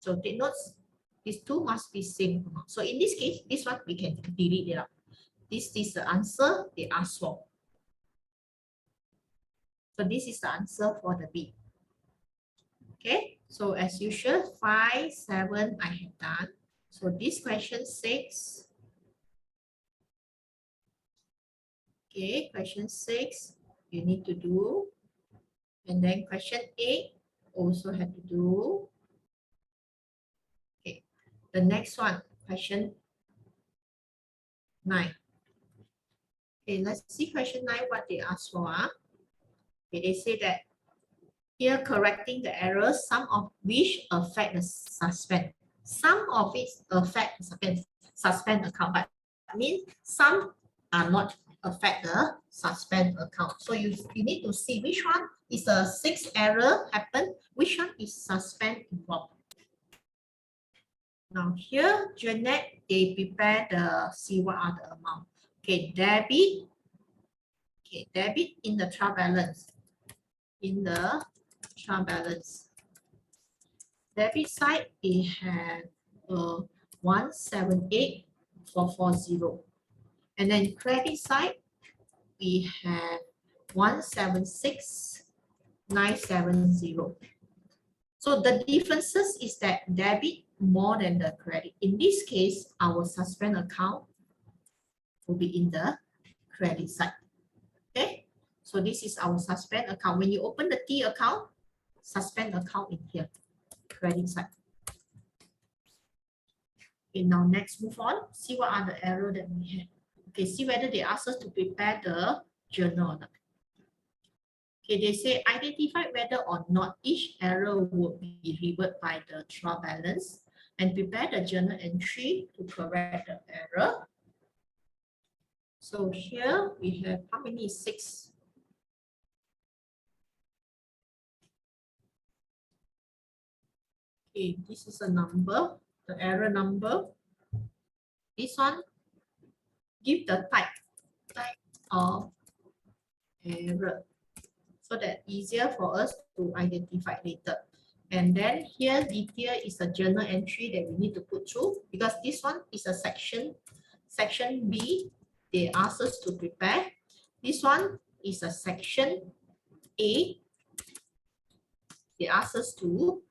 Speaker 1: So take notes, these two must be same amount. So in this case, this one we can delete it out. This is the answer they asked for. So this is the answer for the B. Okay, so as usual, 5, 7 I have done. So this question 6. Okay, question 6 you need to do. And then question 8 also have to do. Okay, the next one, question 9. Okay, let's see question 9 what they asked for. Okay, they say that here correcting the errors, some of which affect the suspend. Some of it affect the suspend account, but means some are not affect the suspend account. So you need to see which one is a 6 error happen, which one is suspend involved. Now here, Jeanette, they prepare the, see what are the amount. Okay, debit. Okay, debit in the trial balance. In the trial balance. Debit side, we have 178,440. And then credit side, we have 176,970. So the differences is that debit more than the credit. In this case, our suspend account will be in the credit side. Okay, so this is our suspend account. When you open the T account, suspend account in here, credit side. Okay, now next move on. See what are the error that we have. Okay, see whether they ask us to prepare the journal or not. Okay, they say identify whether or not each error would be reversed by the trial balance and prepare the journal entry to correct the error. So here we have how many? 6. Okay, this is a number, the error number. This one, give the type of error so that easier for us to identify later. And then here detail is a journal entry that we need to put through because this one is a section B. They ask us to prepare. This one is a section A. They ask us to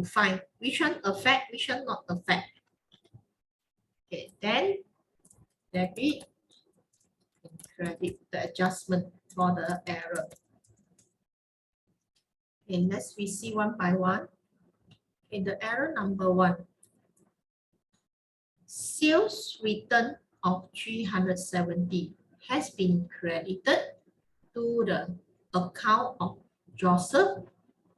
Speaker 1: find which one affect, which one not affect. Okay, then debit and credit, the adjustment for the error. Okay, let's we see one by one. Okay, the error number 1. Sales return of 370 has been credited to the account of Joseph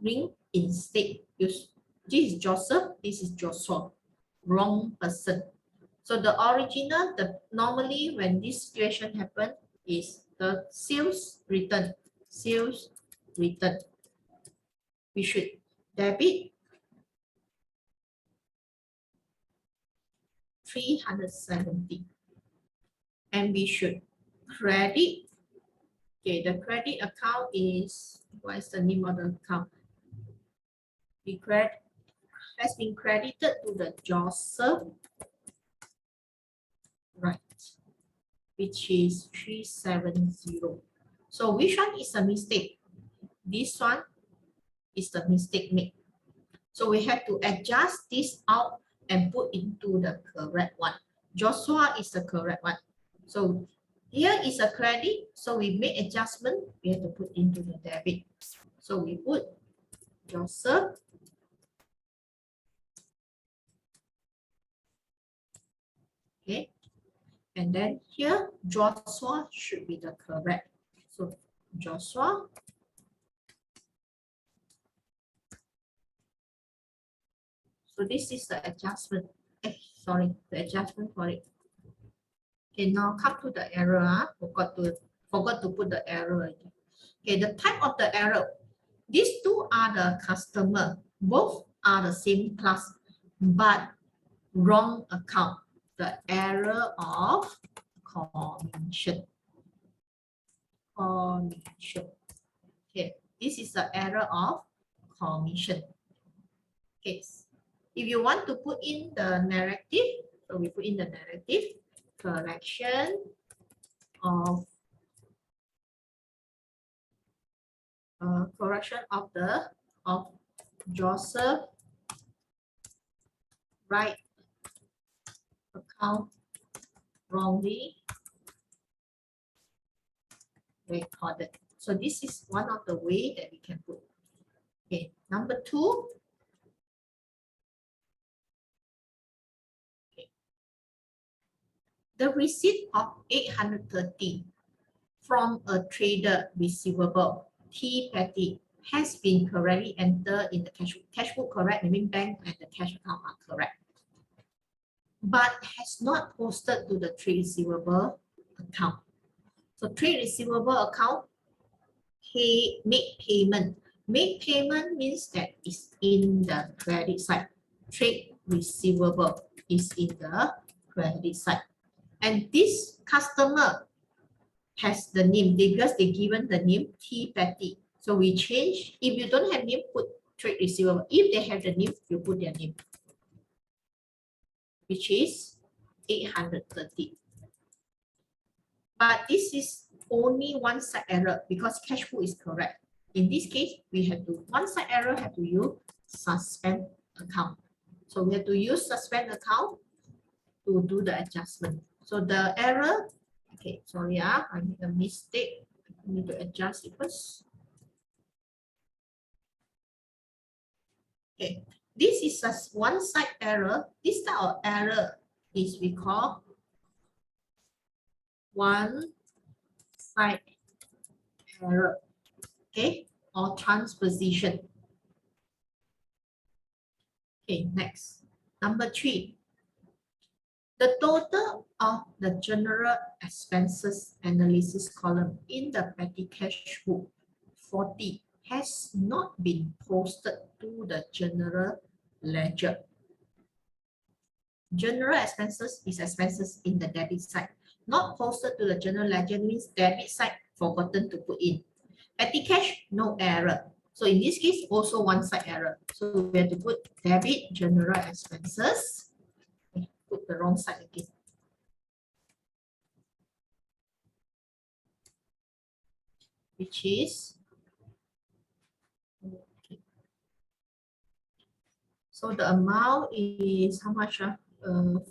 Speaker 1: Ring instead. This is Joseph, this is Joshua. Wrong person. So the original, normally when this situation happen is the sales return. Sales return. We should debit 370 and we should credit. Okay, the credit account is, what is the name of the account? The credit has been credited to the Joseph, right, which is 370. So which one is a mistake? This one is the mistake made. So we have to adjust this out and put into the correct one. Joshua is the correct one. So here is a credit. So we make adjustment. We have to put into the debit. So we put Joseph. Okay. And then here, Joshua should be the correct. So Joshua. So this is the adjustment. The adjustment for it. Okay, now come to the error. Forgot to Forgot to put the error. Okay, the type of the error. These two are the customer. Both are the same class, but wrong account. The error of commission. Commission. Okay, this is the error of commission. Okay, if you want to put in the narrative, so we put in the narrative, correction of Joseph write account wrongly recorded. So this is one of the way that we can put. Okay, number 2. Okay. The receipt of 830 from a trader receivable T petty has been correctly entered in the cash book correct, meaning bank and the cash account are correct, but has not posted to the trade receivable account. So trade receivable account, make payment. Make payment means that it's in the credit side. Trade receivable is in the credit side. And this customer has the name because they given the name T petty. So we change. If you don't have name, put trade receivable. If they have the name, you put their name, which is 830. But this is only one side error because cash flow is correct. In this case, we have to one side error have to use suspend account. So we have to use suspend account to do the adjustment. So the error, okay, sorry, I made a mistake. I need to adjust it first. Okay, this is a one side error. This type of error is we call one side error, okay, or transposition. Okay, next, number 3. The total of the general expenses analysis column in the petty cash book 40 has not been posted to the general ledger. General expenses is expenses in the debit side. Not posted to the general ledger means debit side forgotten to put in. Petty cash, no error. So in this case, also one side error. So we have to put debit general expenses. Okay, put the wrong side again. Which is, okay. So the amount is how much?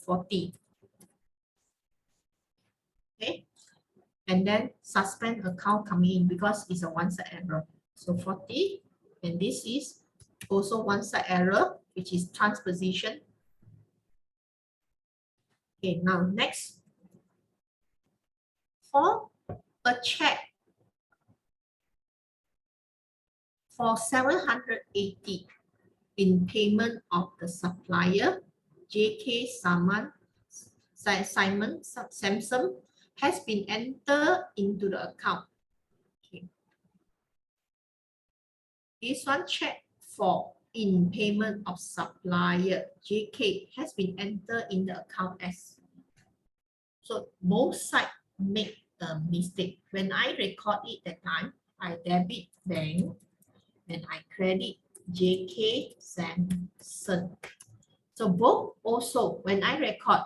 Speaker 1: 40. Okay. And then suspend account coming in because it's a one-side error. So 40, and this is also one-side error, which is transposition. Okay, now next. For a check for 780 in payment of the supplier, JK Simon Samsung has been entered into the account. Okay. This one check for in payment of supplier JK has been entered in the account as. So both sides make a mistake. When I record it that time, I debit bank and I credit JK Samsung. So both also when I record,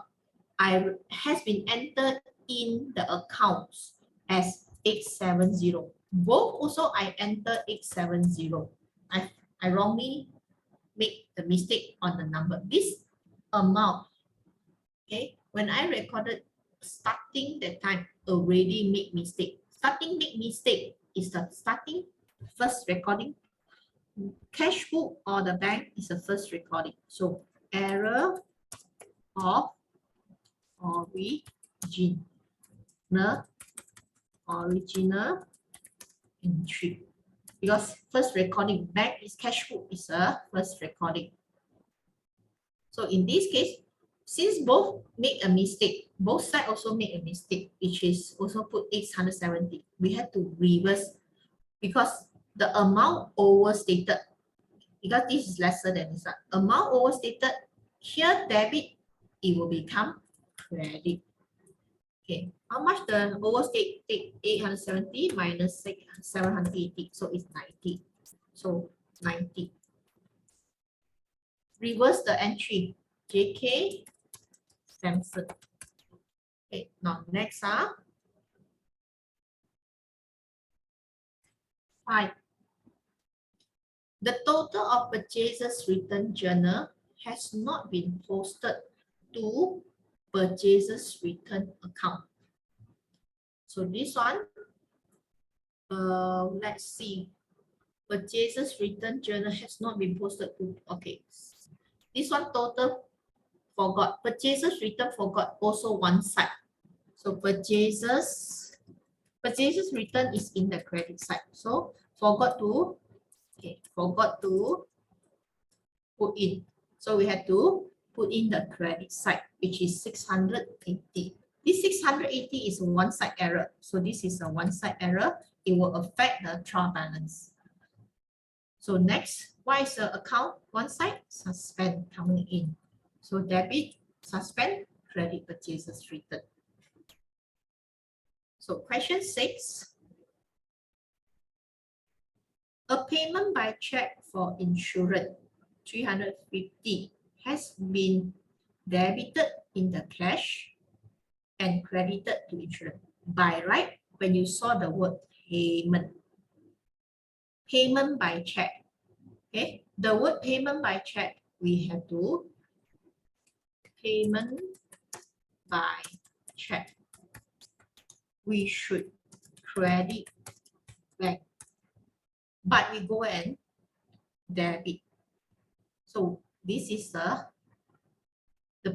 Speaker 1: I has been entered in the accounts as 870. Both also I enter 870. I wrongly make the mistake on the number. This amount, okay, when I recorded starting that time already make mistake. Starting make mistake is the starting first recording. Cash book or the bank is the first recording. So error of original entry, because first recording bank is cash book is a first recording. So in this case, since both make a mistake, both sides also make a mistake, which is also put 870. We have to reverse because the amount overstated, because this is lesser than this one. Amount overstated, here debit, it will become credit. Okay, how much the overstate take 870 minus 780, so it's 90. So 90. Reverse the entry, JK Samson. Okay, now next 5. The total of purchases return journal has not been posted to purchases return account. So this one, let's see. Purchases return journal has not been posted to, okay. This one total forgot. Purchases return forgot also one side. So purchases return is in the credit side. So forgot to, okay, forgot to put in. So we have to put in the credit side, which is 680. This 680 is a one-side error. So this is a one-side error. It will affect the trial balance. So next, what is the account? One side, suspend coming in. So debit, suspend, credit purchases return. So question 6. A payment by check for insurance, 350, has been debited in the cash and credited to insurance. By right, when you saw the word payment, payment by check, okay, the word payment by check, we have to payment by check. We should credit back, but we go and debit. So this is the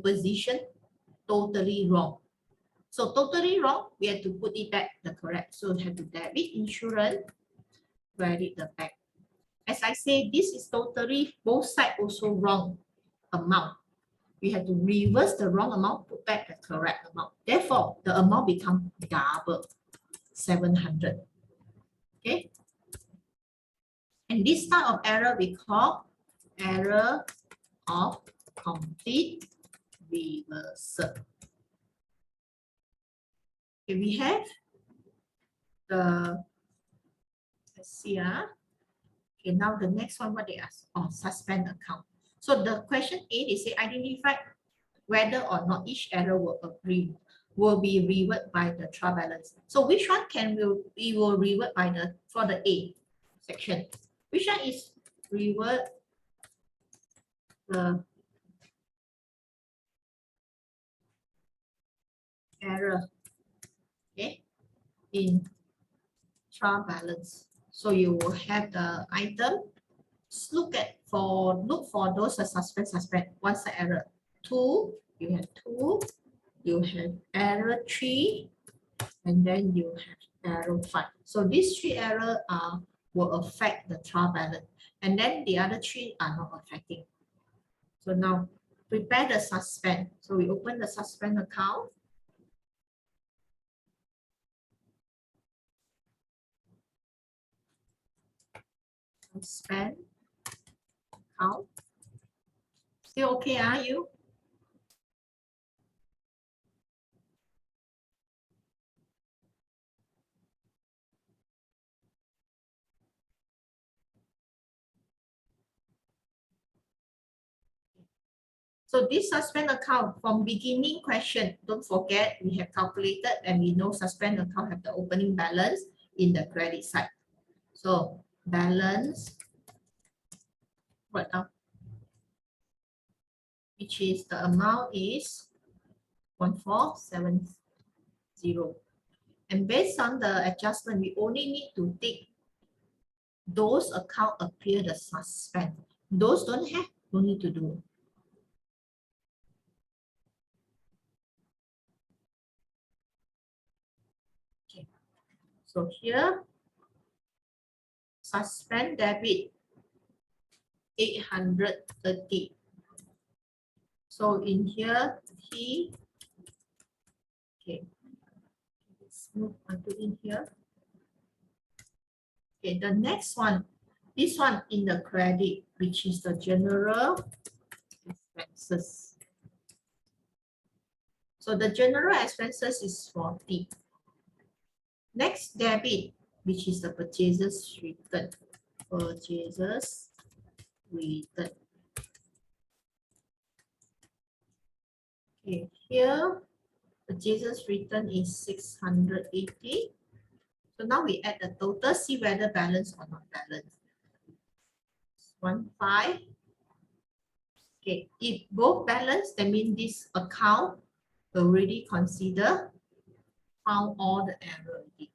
Speaker 1: position totally wrong. So totally wrong, we have to put it back the correct. So we have to debit insurance, credit the back. As I say, this is totally both sides also wrong amount. We have to reverse the wrong amount, put back the correct amount. Therefore, the amount become double, 700. Okay. And this type of error we call error of complete reversal. Okay, we have the, let's see. Okay, now the next one, what they ask? Oh, suspend account. So the question A, they say identify whether or not each error will be revert by the trial balance. So which one we will revert by the for the A section? Which one is revert the error, okay, in trial balance? So you will have the item. Look for those suspend one side error. 2, you have 2, you have error 3, and then you have error 5. So these 3 errors will affect the trial balance, and then the other 3 are not affecting. So now prepare the suspend. So we open the suspend account. Suspend account. Still okay, are you? So this suspend account from beginning question, don't forget we have calculated and we know suspend account have the opening balance in the credit side. So balance, what now? Which is the amount is 1470. And based on the adjustment, we only need to take those account appear the suspend. Those don't have, no need to do. Okay. So here, suspend debit 830. So in here, T, okay, let's move on to in here. Okay, the next one, this one in the credit, which is the general expenses. So the general expenses is 40. Next debit, which is the purchases return. Purchases return. Okay, here purchases return is 680. So now we add the total, see whether balance or not balance. 15. Okay, if both balance, that means this account already consider found all the error already.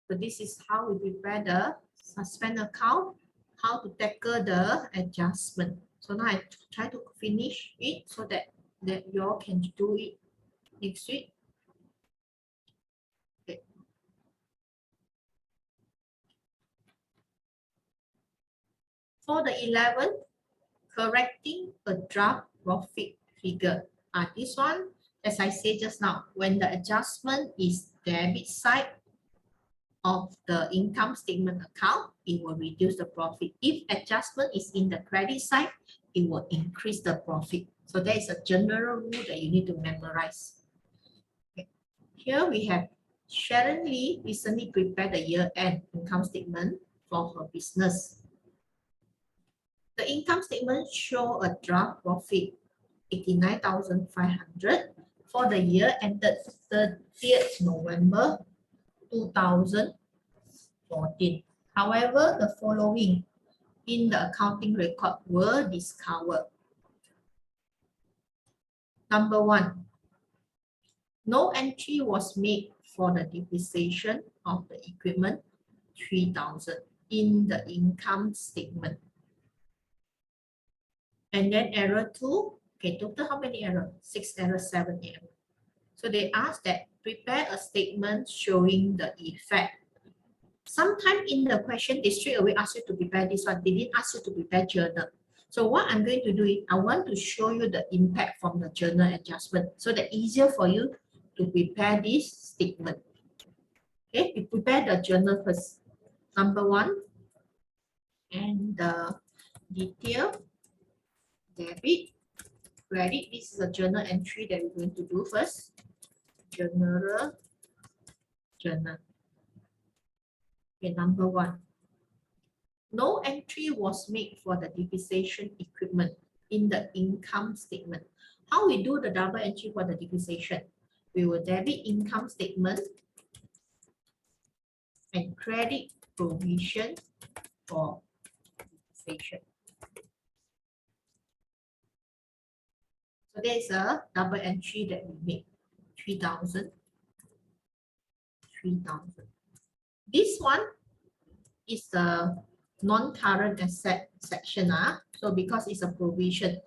Speaker 1: So this is how we prepare the suspend account, how to tackle the adjustment. So now I try to finish it so that you all can do it next week. Okay. For the 11th, correcting a draft profit figure. This one, as I said just now, when the adjustment is debit side of the income statement account, it will reduce the profit. If adjustment is in the credit side, it will increase the profit. So that is a general rule that you need to memorize. Okay. Here we have Sharon Lee recently prepared the year-end income statement for her business. The income statement show a draft profit 89,500 for the year ended 30th November 2014. However, the following in the accounting record were discovered. Number 1, no entry was made for the depreciation of the equipment 3,000 in the income statement. And then error 2, okay, total how many errors? 6 errors, 7 errors. So they asked that prepare a statement showing the effect. Sometime in the question, they straight away ask you to prepare this one. They didn't ask you to prepare journal. So what I'm going to do is I want to show you the impact from the journal adjustment so that easier for you to prepare this statement. Okay, you prepare the journal first. Number 1, and the detail, debit, credit. This is a journal entry that we're going to do first. Journal. Okay, number 1. No entry was made for the depreciation equipment in the income statement. How we do the double entry for the depreciation? We will debit income statement and credit provision for depreciation. So there is a double entry that we make, 3,000. This one is the non-current asset section. So because it's a provision,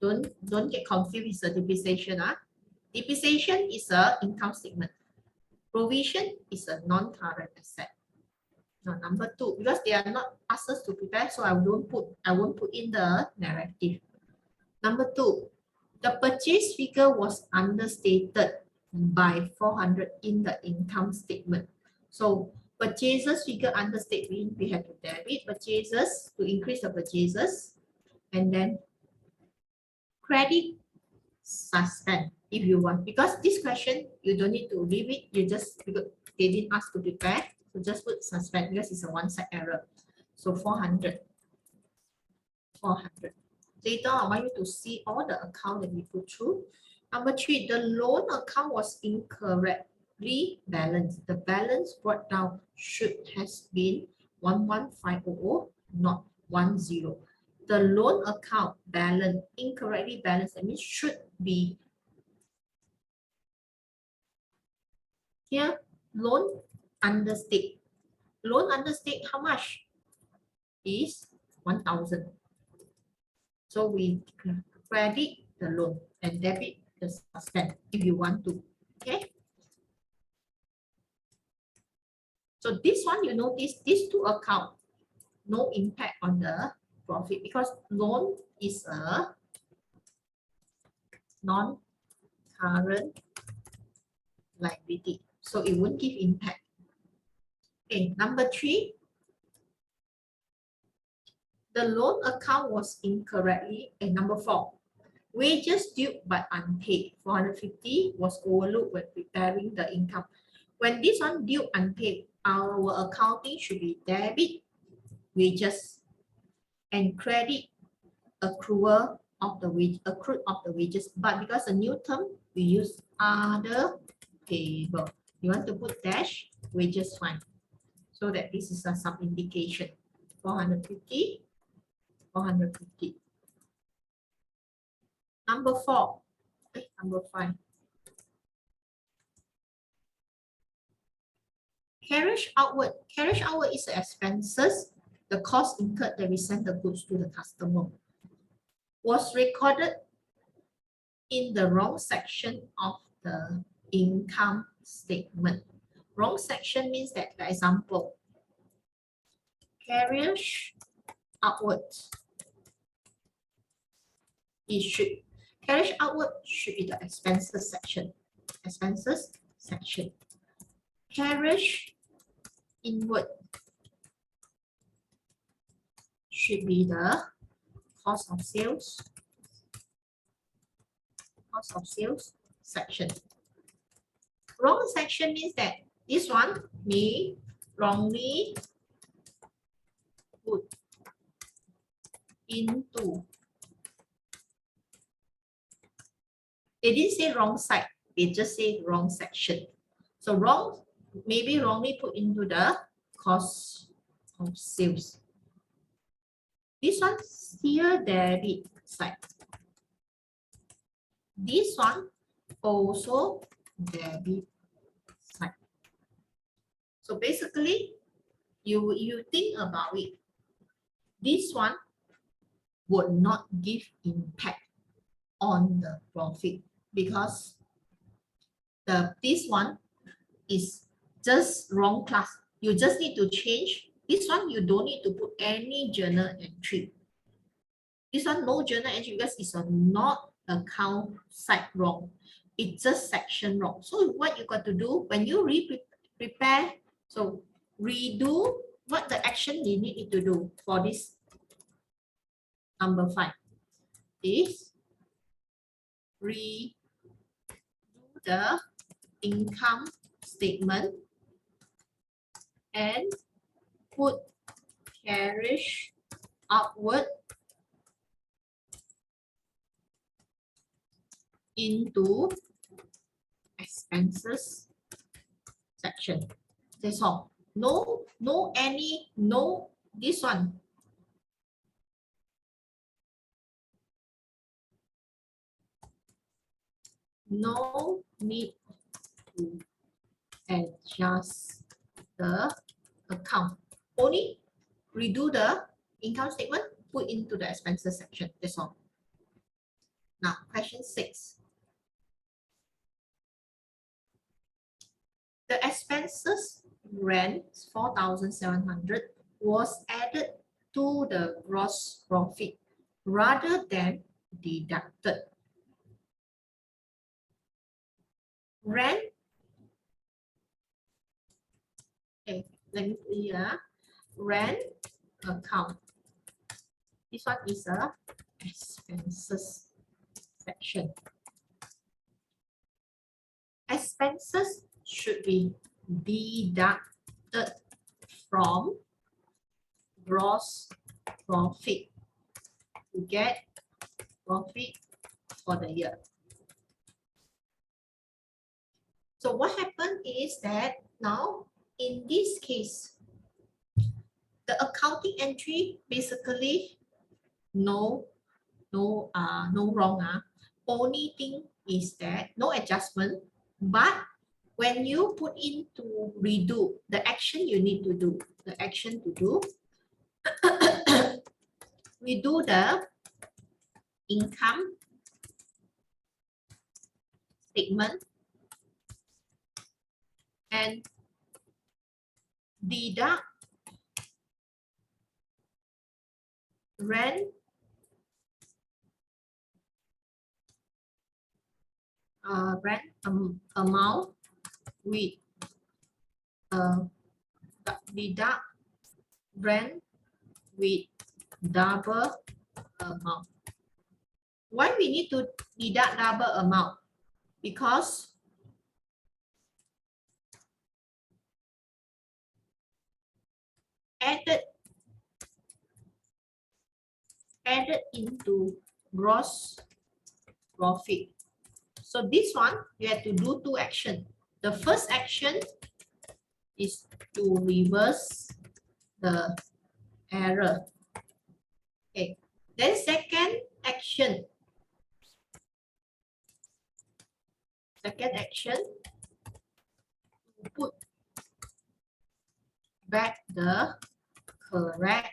Speaker 1: don't get confused with the depreciation. Depreciation is a income statement. Provision is a non-current asset. Now, number 2, because they are not asked us to prepare, so I won't put in the narrative. Number 2, the purchase figure was understated by 400 in the income statement. So purchases figure understated, we have to debit purchases to increase the purchases, and then credit suspend if you want. Because this question, you don't need to leave it, you just, because they didn't ask to prepare, so just put suspend because it's a one-side error. So 400. Later, I want you to see all the account that we put through. Number 3, the loan account was incorrectly balanced. The balance brought down should has been 11500, not 10. The loan account balance incorrectly balanced, that means should be here. Loan understate. Loan understate how much? Is 1,000. So we credit the loan and debit the suspend if you want to. Okay. So this one, you notice these two accounts, no impact on the profit because loan is a non-current liability. So it won't give impact. Okay, number 3, the loan account was incorrectly, and number 4, wages due but unpaid, 450 was overlooked when preparing the income. When this one due unpaid, our accounting should be debit wages and credit accrual of the wage, accrued of the wages. But because the new term, we use other payable. You want to put dash wages fine, so that this is some indication. 450, 450. Number 4, number 5. Carriage outward. Carriage outward is the expenses, the cost incurred that we send the goods to the customer. Was recorded in the wrong section of the income statement. Wrong section means that, for example, carriage outwards. Carriage outward should be the expenses section. Expenses section. Carriage inward should be the cost of sales. Cost of sales section. Wrong section means that this one may wrongly put into. They didn't say wrong side, they just say wrong section. So wrong, maybe wrongly put into the cost of sales. This one still debit side. This one also debit side. So basically, you think about it. This one would not give impact on the profit because this one is just wrong class. You just need to change. This one you don't need to put any journal entry. This one no journal entry because it's a not account side wrong. It's just section wrong. So what you got to do when you prepare, so redo what the action you need to do for this number 5 is redo the income statement and put carriage outward into expenses section. That's all. No this one. No need to adjust the account. Only redo the income statement, put into the expenses section. That's all. Now, question 6. The expenses rent 4,700 was added to the gross profit rather than deducted. Rent. Okay, let me see here. Rent account. This one is a expenses section. Expenses should be deducted from gross profit to get profit for the year. So what happened is that now in this case, the accounting entry basically no wrong. Only thing is that no adjustment, but when you put into redo, the action you need to do, the action to do, redo the income statement and deduct rent amount with deduct rent with double amount. Why we need to deduct double amount? Because added into gross profit. So this one, you have to do two actions. The first action is to reverse the error. Okay. Then second action put back the correct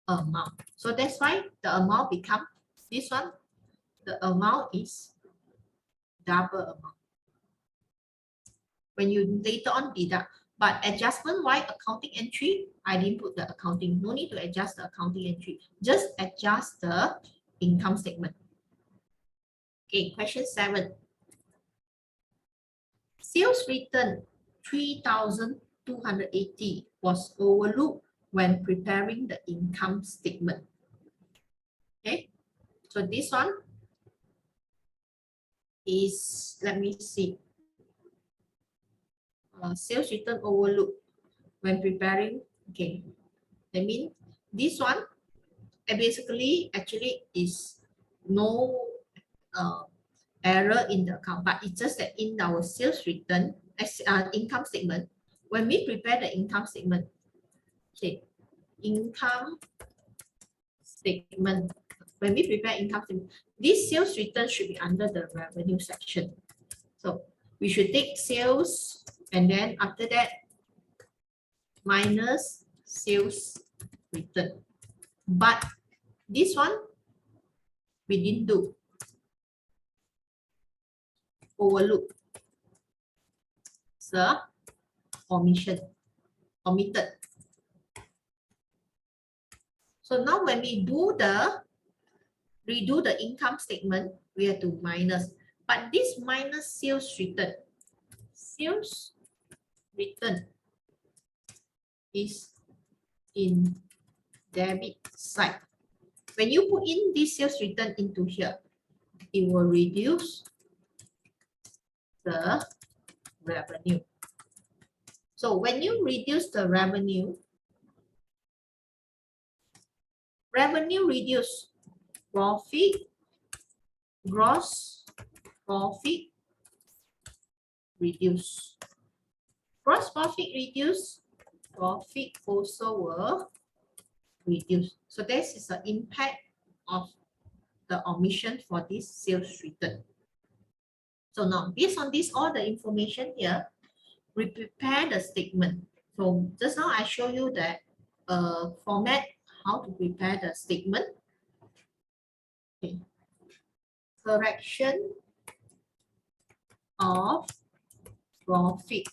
Speaker 1: amount. So that's why the amount become this one. The amount is double amount. When you later on deduct, but adjustment why accounting entry, I didn't put the accounting. No need to adjust the accounting entry. Just adjust the income statement. Okay, question 7. Sales return 3,280 was overlooked when preparing the income statement. Okay, so this one is, let me see, sales return overlooked when preparing. Okay, that means this one basically actually is no error in the account, but it's just that in our sales return as income statement, when we prepare the income statement, okay, income statement, when we prepare income statement, this sales return should be under the revenue section. So we should take sales and then after that minus sales return. But this one we didn't do. Overlook. So omitted. So now when we redo the income statement, we have to minus. But this minus sales return is in debit side. When you put in this sales return into here, it will reduce the revenue. So when you reduce the revenue reduce, profit, gross profit reduce. Gross profit reduce, profit also will reduce. So this is the impact of the omission for this sales return. So now based on this, all the information here, we prepare the statement. So just now I show you that format, how to prepare the statement. Okay. Correction of profit.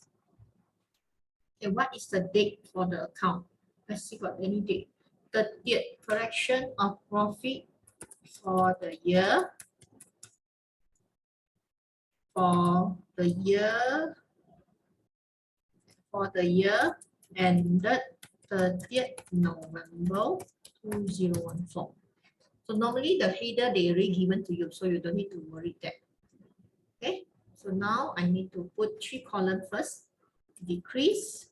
Speaker 1: Okay, what is the date for the account? Let's see got any date. 30th, correction of profit for the year. Ended 30th November 2014. So normally the header they already given to you, so you don't need to worry that. Okay, so now I need to put 3 columns first. Decrease,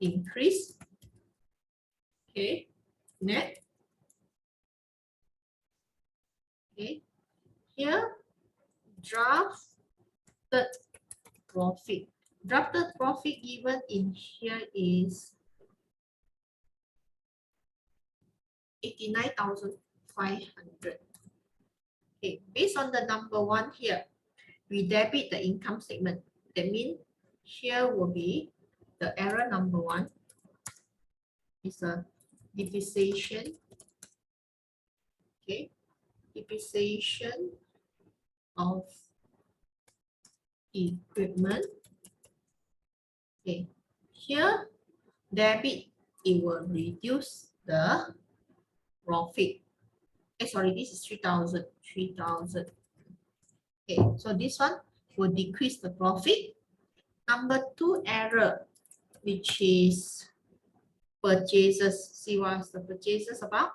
Speaker 1: increase. Okay, net. Okay, here drafted profit. Drafted profit given in here is 89,500. Okay, based on the number 1 here, we debit the income statement. That means here will be the error number 1 is a depreciation. Okay, depreciation of equipment. Okay, here debit it will reduce the profit. Sorry, this is 3,000. 3,000. Okay, so this one will decrease the profit. Number two error, which is purchases. See what's the purchases about?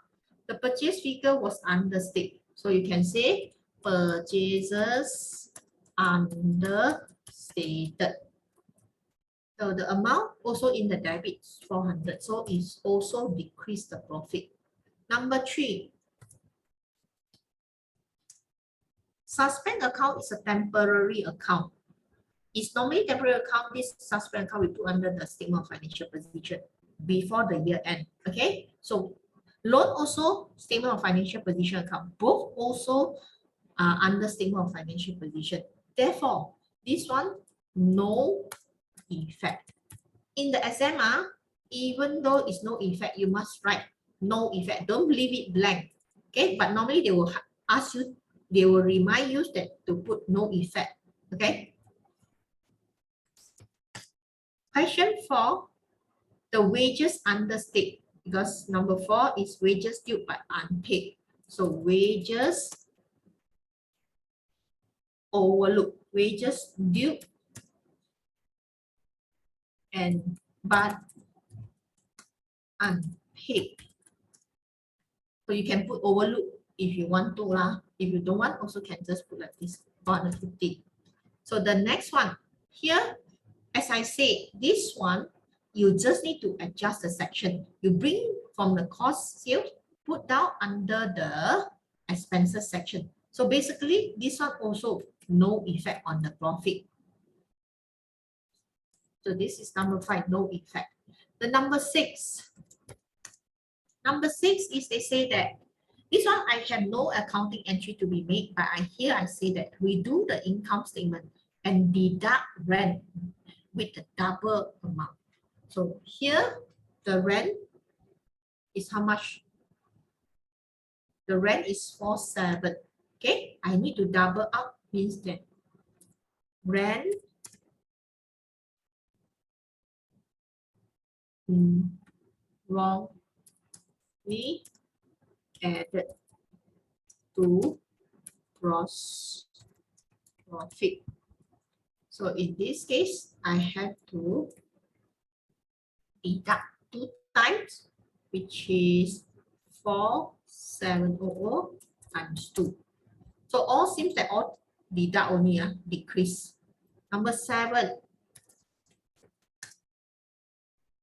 Speaker 1: The purchase figure was understated. So you can say purchases understated. So the amount also in the debit is 400. So it's also decreased the profit. Number three, suspend account is a temporary account. It's normally temporary account. This suspend account we put under the statement of financial position before the year end. Okay, so loan also statement of financial position account. Both also are under statement of financial position. Therefore, this one no effect. In the exam, even though it's no effect, you must write no effect. Don't leave it blank. Okay, but normally they will ask you, they will remind you that to put no effect. Okay. Question 4, the wages understate, because number 4 is wages due but unpaid. So wages overlook, wages due and but unpaid. So you can put overlook if you want to lah. If you don't want, also can just put like this 450. So the next one here, as I say, this one you just need to adjust the section. You bring from the cost sales, put down under the expenses section. So basically, this one also no effect on the profit. So this is number 5, no effect. The number 6. Number 6 is they say that this one I have no accounting entry to be made, but I say that we do the income statement and deduct rent with the double amount. So here the rent is how much? The rent is 47. Okay, I need to double up, means that rent wrongly added to gross profit. So in this case, I have to deduct 2 times, which is 4,700 times 2. So all seems that all deduct only decrease. Number 7.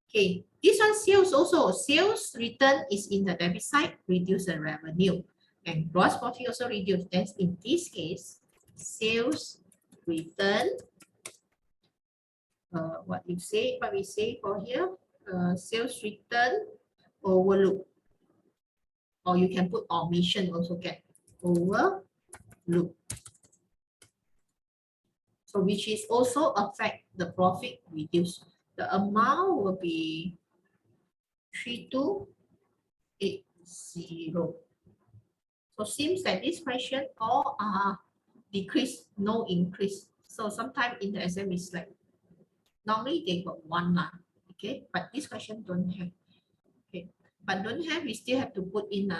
Speaker 1: Okay, this one sales also. Sales return is in the debit side, reduce the revenue. And gross profit also reduce. Then in this case, sales return, what we say for here, sales return overlook. Or you can put omission also get overlook. So which is also affect the profit reduce. The amount will be 3280. So seems that this question all are decrease, no increase. So sometimes in the exam is like normally they got 1 lah. Okay, but this question don't have. Okay, but don't have, we still have to put in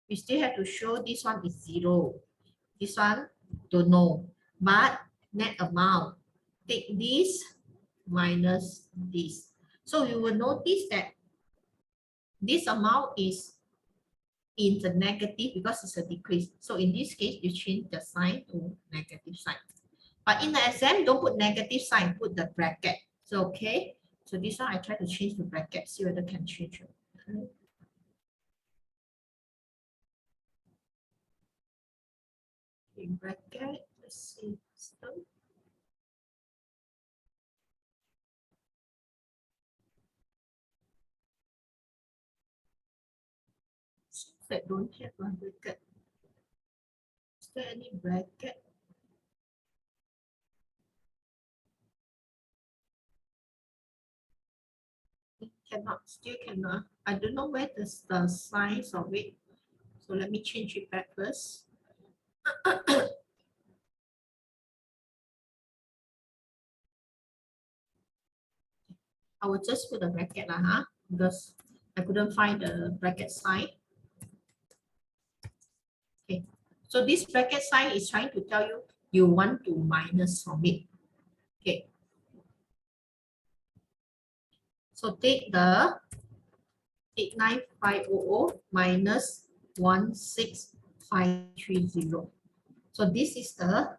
Speaker 1: we still have to show this one is 0. This one don't know. But net amount, take this minus this. So you will notice that this amount is in the negative because it's a decrease. So in this case, you change the sign to negative sign. But in the exam, don't put negative sign, put the bracket. So okay. So this one I try to change the bracket, see whether can change. Okay, bracket, let's see. So, that don't have a bracket. Is there any bracket? It cannot, still cannot. I don't know where the size of it. So let me change it back first. I will just put a bracket lah, because I couldn't find the bracket sign. Okay, so this bracket sign is trying to tell you you want to minus from it. Okay, so take the 89500 minus 16530. So this is the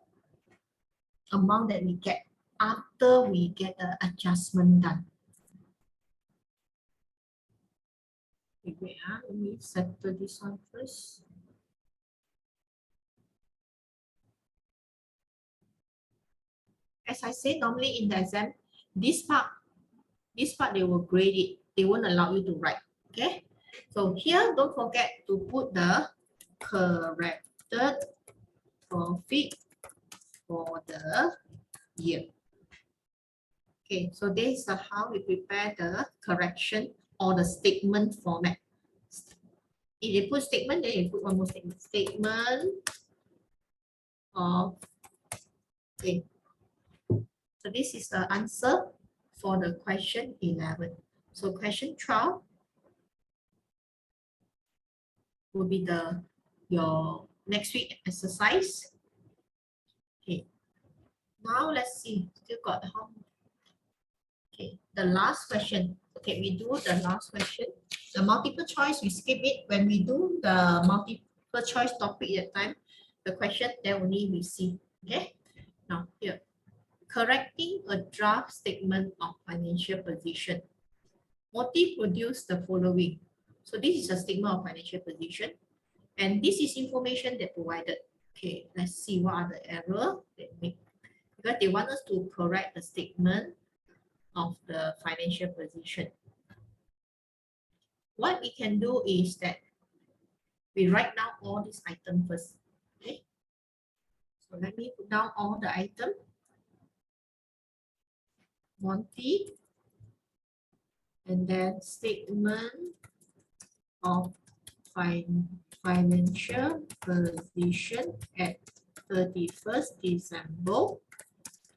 Speaker 1: amount that we get after we get the adjustment done. Okay, wait, let me settle this one first. As I said, normally in the exam, this part they will grade it. They won't allow you to write. Okay. So here, don't forget to put the corrected profit for the year. Okay, so this is how we prepare the correction or the statement format. If you put statement, then you put one more statement. Statement of, okay. So this is the answer for the question 11. So question 12 will be your next week exercise. Okay. Now let's see. Still got how? Okay. The last question. Okay, we do the last question. The multiple choice, we skip it. When we do the multiple choice topic at time, the question there only we see. Okay. Now here, correcting a draft statement of financial position. Motive produce the following. So this is a statement of financial position, and this is information they provided. Okay, let's see what are the error they make, because they want us to correct the statement of the financial position. What we can do is that we write down all these items first. Okay, so let me put down all the items. Monty, and then statement of financial position at 31st December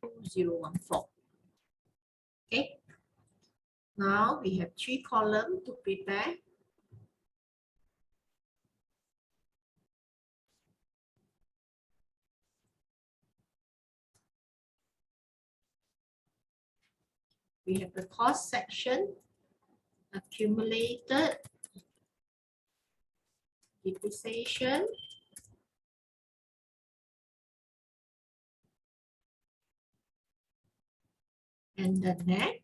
Speaker 1: 2014. Okay. Now we have 3 columns to prepare. We have the cost section, accumulated depreciation, and the net.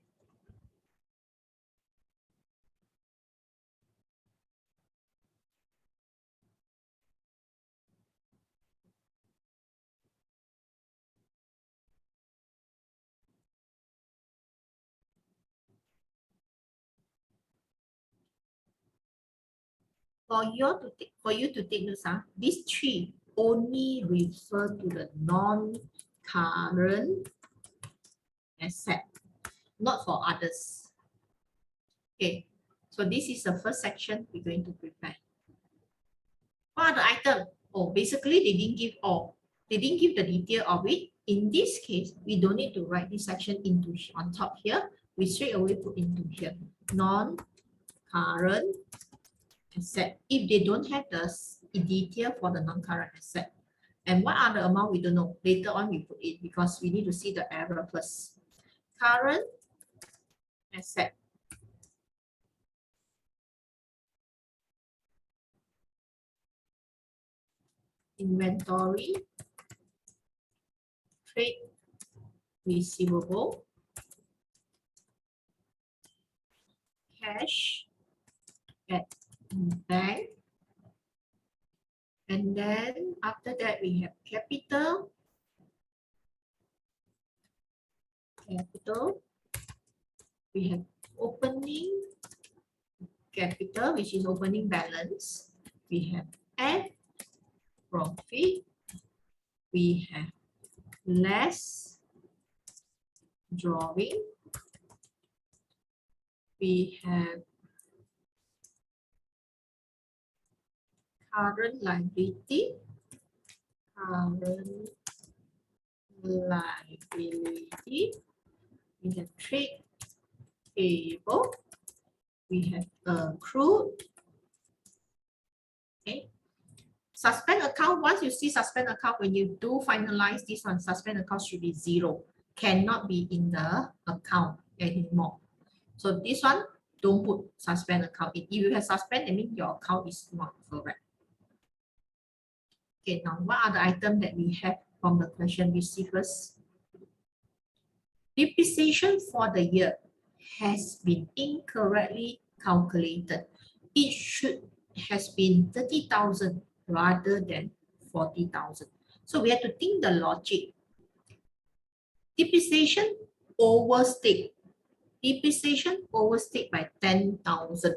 Speaker 1: For you to take notes, these 3 only refer to the non-current asset, not for others. Okay, so this is the first section we're going to prepare. What are the items? Oh, basically they didn't give all. They didn't give the detail of it. In this case, we don't need to write this section into on top here. We straight away put into here. Non-current asset. If they don't have the detail for the non-current asset. And what are the amount we don't know. Later on we put it because we need to see the error first. Current asset. Inventory. Trade receivable. Cash at bank. And then after that we have capital. We have opening capital, which is opening balance. We have F profit. We have less drawing. We have current liability. Current liability. We have trade payable. We have accrued. Okay. Suspend account, once you see suspend account, when you do finalize this one, suspend account should be 0. Cannot be in the account anymore. So this one, don't put suspend account in. If you have suspend, that means your account is not correct. Okay, now what are the items that we have from the question receivers? Depreciation for the year has been incorrectly calculated. It should has been 30,000 rather than 40,000. So we have to think the logic. Depreciation overstate. Depreciation overstate by 10,000.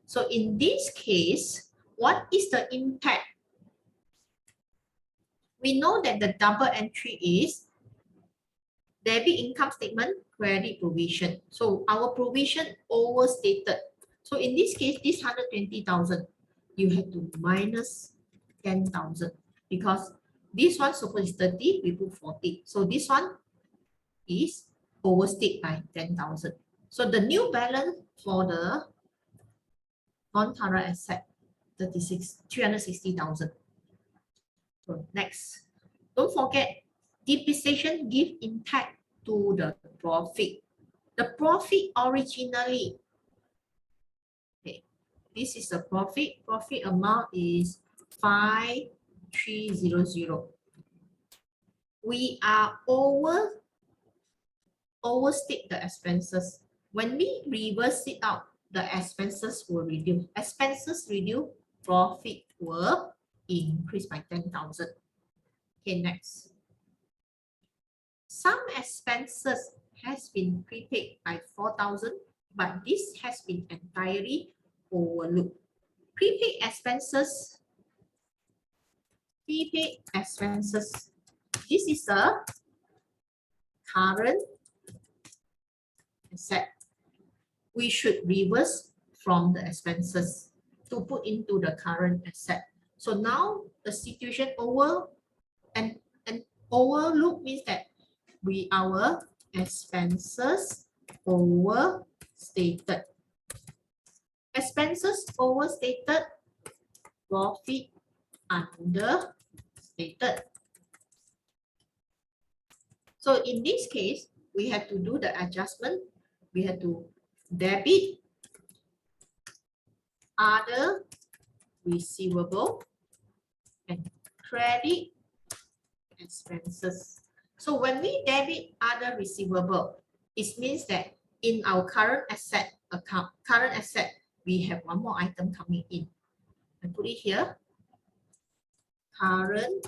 Speaker 1: So in this case, what is the impact? We know that the double entry is debit income statement, credit provision. So our provision overstated. So in this case, this 120,000, you have to minus 10,000 because this one supposed is 30, we put 40. So this one is overstate by 10,000. So the new balance for the non-current asset, 360,000. So next, don't forget, depreciation give impact to the profit. The profit originally, okay, this is the profit. Profit amount is 5300. We are overstate the expenses. When we reverse it out, the expenses will reduce. Expenses reduce, profit will increase by 10,000. Okay, next. Some expenses has been prepaid by 4,000, but this has been entirely overlooked. Prepaid expenses. This is a current asset. We should reverse from the expenses to put into the current asset. So now the situation overlook means that our expenses overstated. Expenses overstated, profit understated. So in this case, we have to do the adjustment. We have to debit other receivable and credit expenses. So when we debit other receivable, it means that in our current asset account, we have one more item coming in. I put it here. Current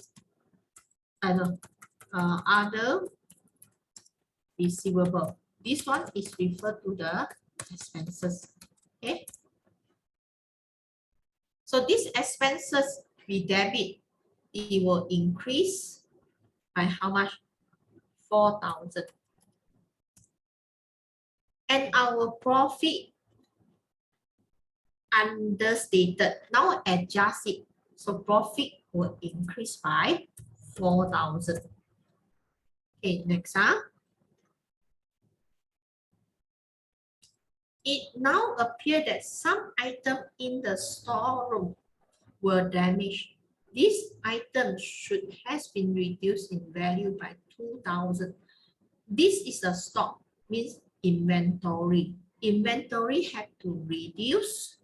Speaker 1: other receivable. This one is referred to the expenses. Okay. So these expenses we debit, it will increase by how much? 4,000. And our profit understated. Now adjust it. So profit will increase by 4,000. Okay, next. It now appears that some item in the storeroom were damaged. This item should has been reduced in value by 2,000. This is a stock, means inventory. Inventory have to reduce.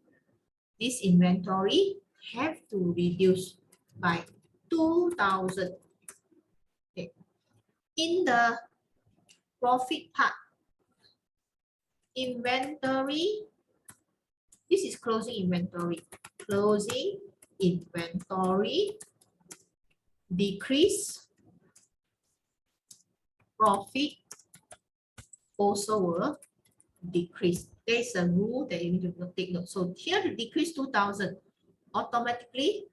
Speaker 1: This inventory have to reduce by 2,000. Okay. In the profit part, inventory, this is closing inventory. Closing inventory decrease, profit also will decrease. There's a rule that you need to take note. So here to decrease 2,000, automatically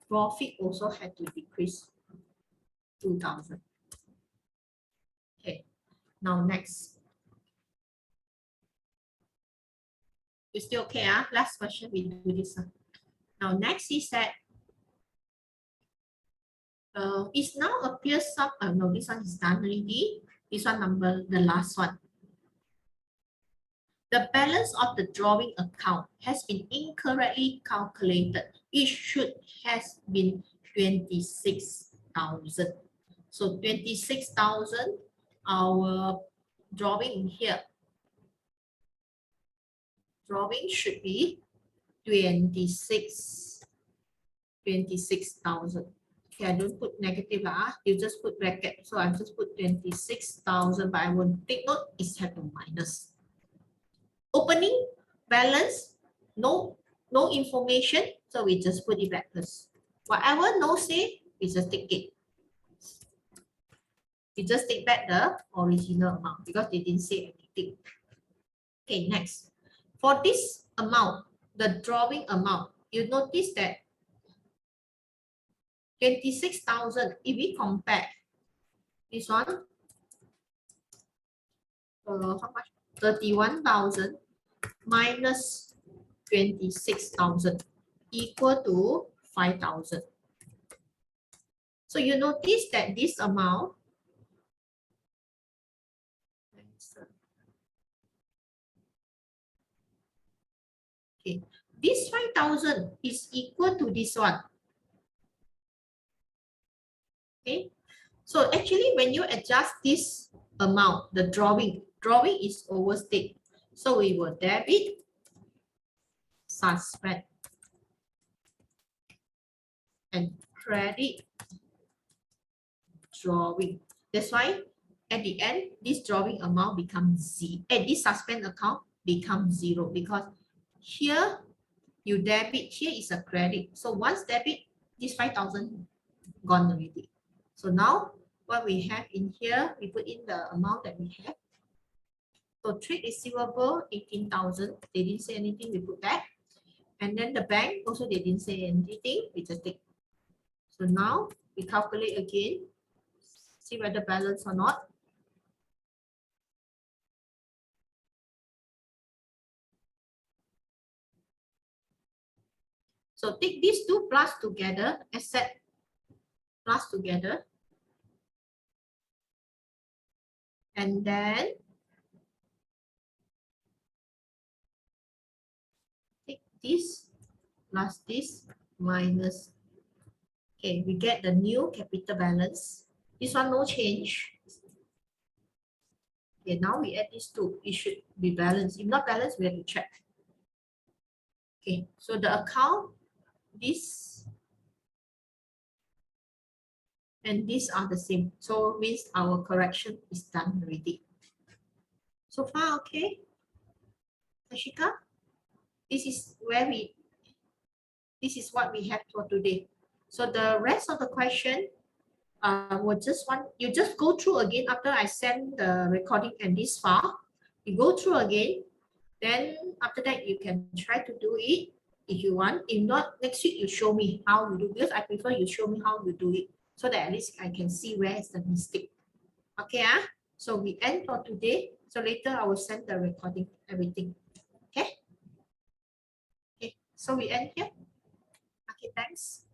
Speaker 1: profit also had to decrease 2,000. Okay, now next. You still okay? Last question, we do this. Now next is that it now appears some, no, this one is done already. This one number, the last one. The balance of the drawing account has been incorrectly calculated. It should has been 26,000. So 26,000, our drawing here, drawing should be 26,000. Okay, I don't put negative lah. You just put bracket. So I just put 26,000, but I will take note it's have a minus. Opening balance, no information, so we just put it back plus. Whatever no say, we just take it. We just take back the original amount because they didn't say anything. Okay, next. For this amount, the drawing amount, you notice that 26,000, if we compare this one, how much? 31,000 minus 26,000 equal to 5,000. So you notice that this amount, okay, this 5,000 is equal to this one. Okay, so actually when you adjust this amount, the drawing is overstate. So we will debit, suspend, and credit drawing. That's why at the end, this drawing amount becomes Z. And this suspend account becomes 0 because here you debit, here is a credit. So once debit, this 5,000 gone already. So now what we have in here, we put in the amount that we have. So trade receivable 18,000. They didn't say anything, we put that. And then the bank also they didn't say anything, we just take. So now we calculate again, see whether balance or not. So take these two plus together, asset plus together. And then take this plus this minus. Okay, we get the new capital balance. This one no change. Okay, now we add these two. It should be balanced. If not balanced, we have to check. Okay, so the account, this and these are the same. So means our correction is done already. So far, okay. Ashika, this is what we have for today. So the rest of the question, you just go through again after I send the recording and this file. You go through again. Then after that, you can try to do it if you want. If not, next week you show me how you do, because I prefer you show me how you do it so that at least I can see where is the mistake. Okay, so we end for today. So later I will send the recording, everything. Okay. Okay, so we end here. Okay, thanks.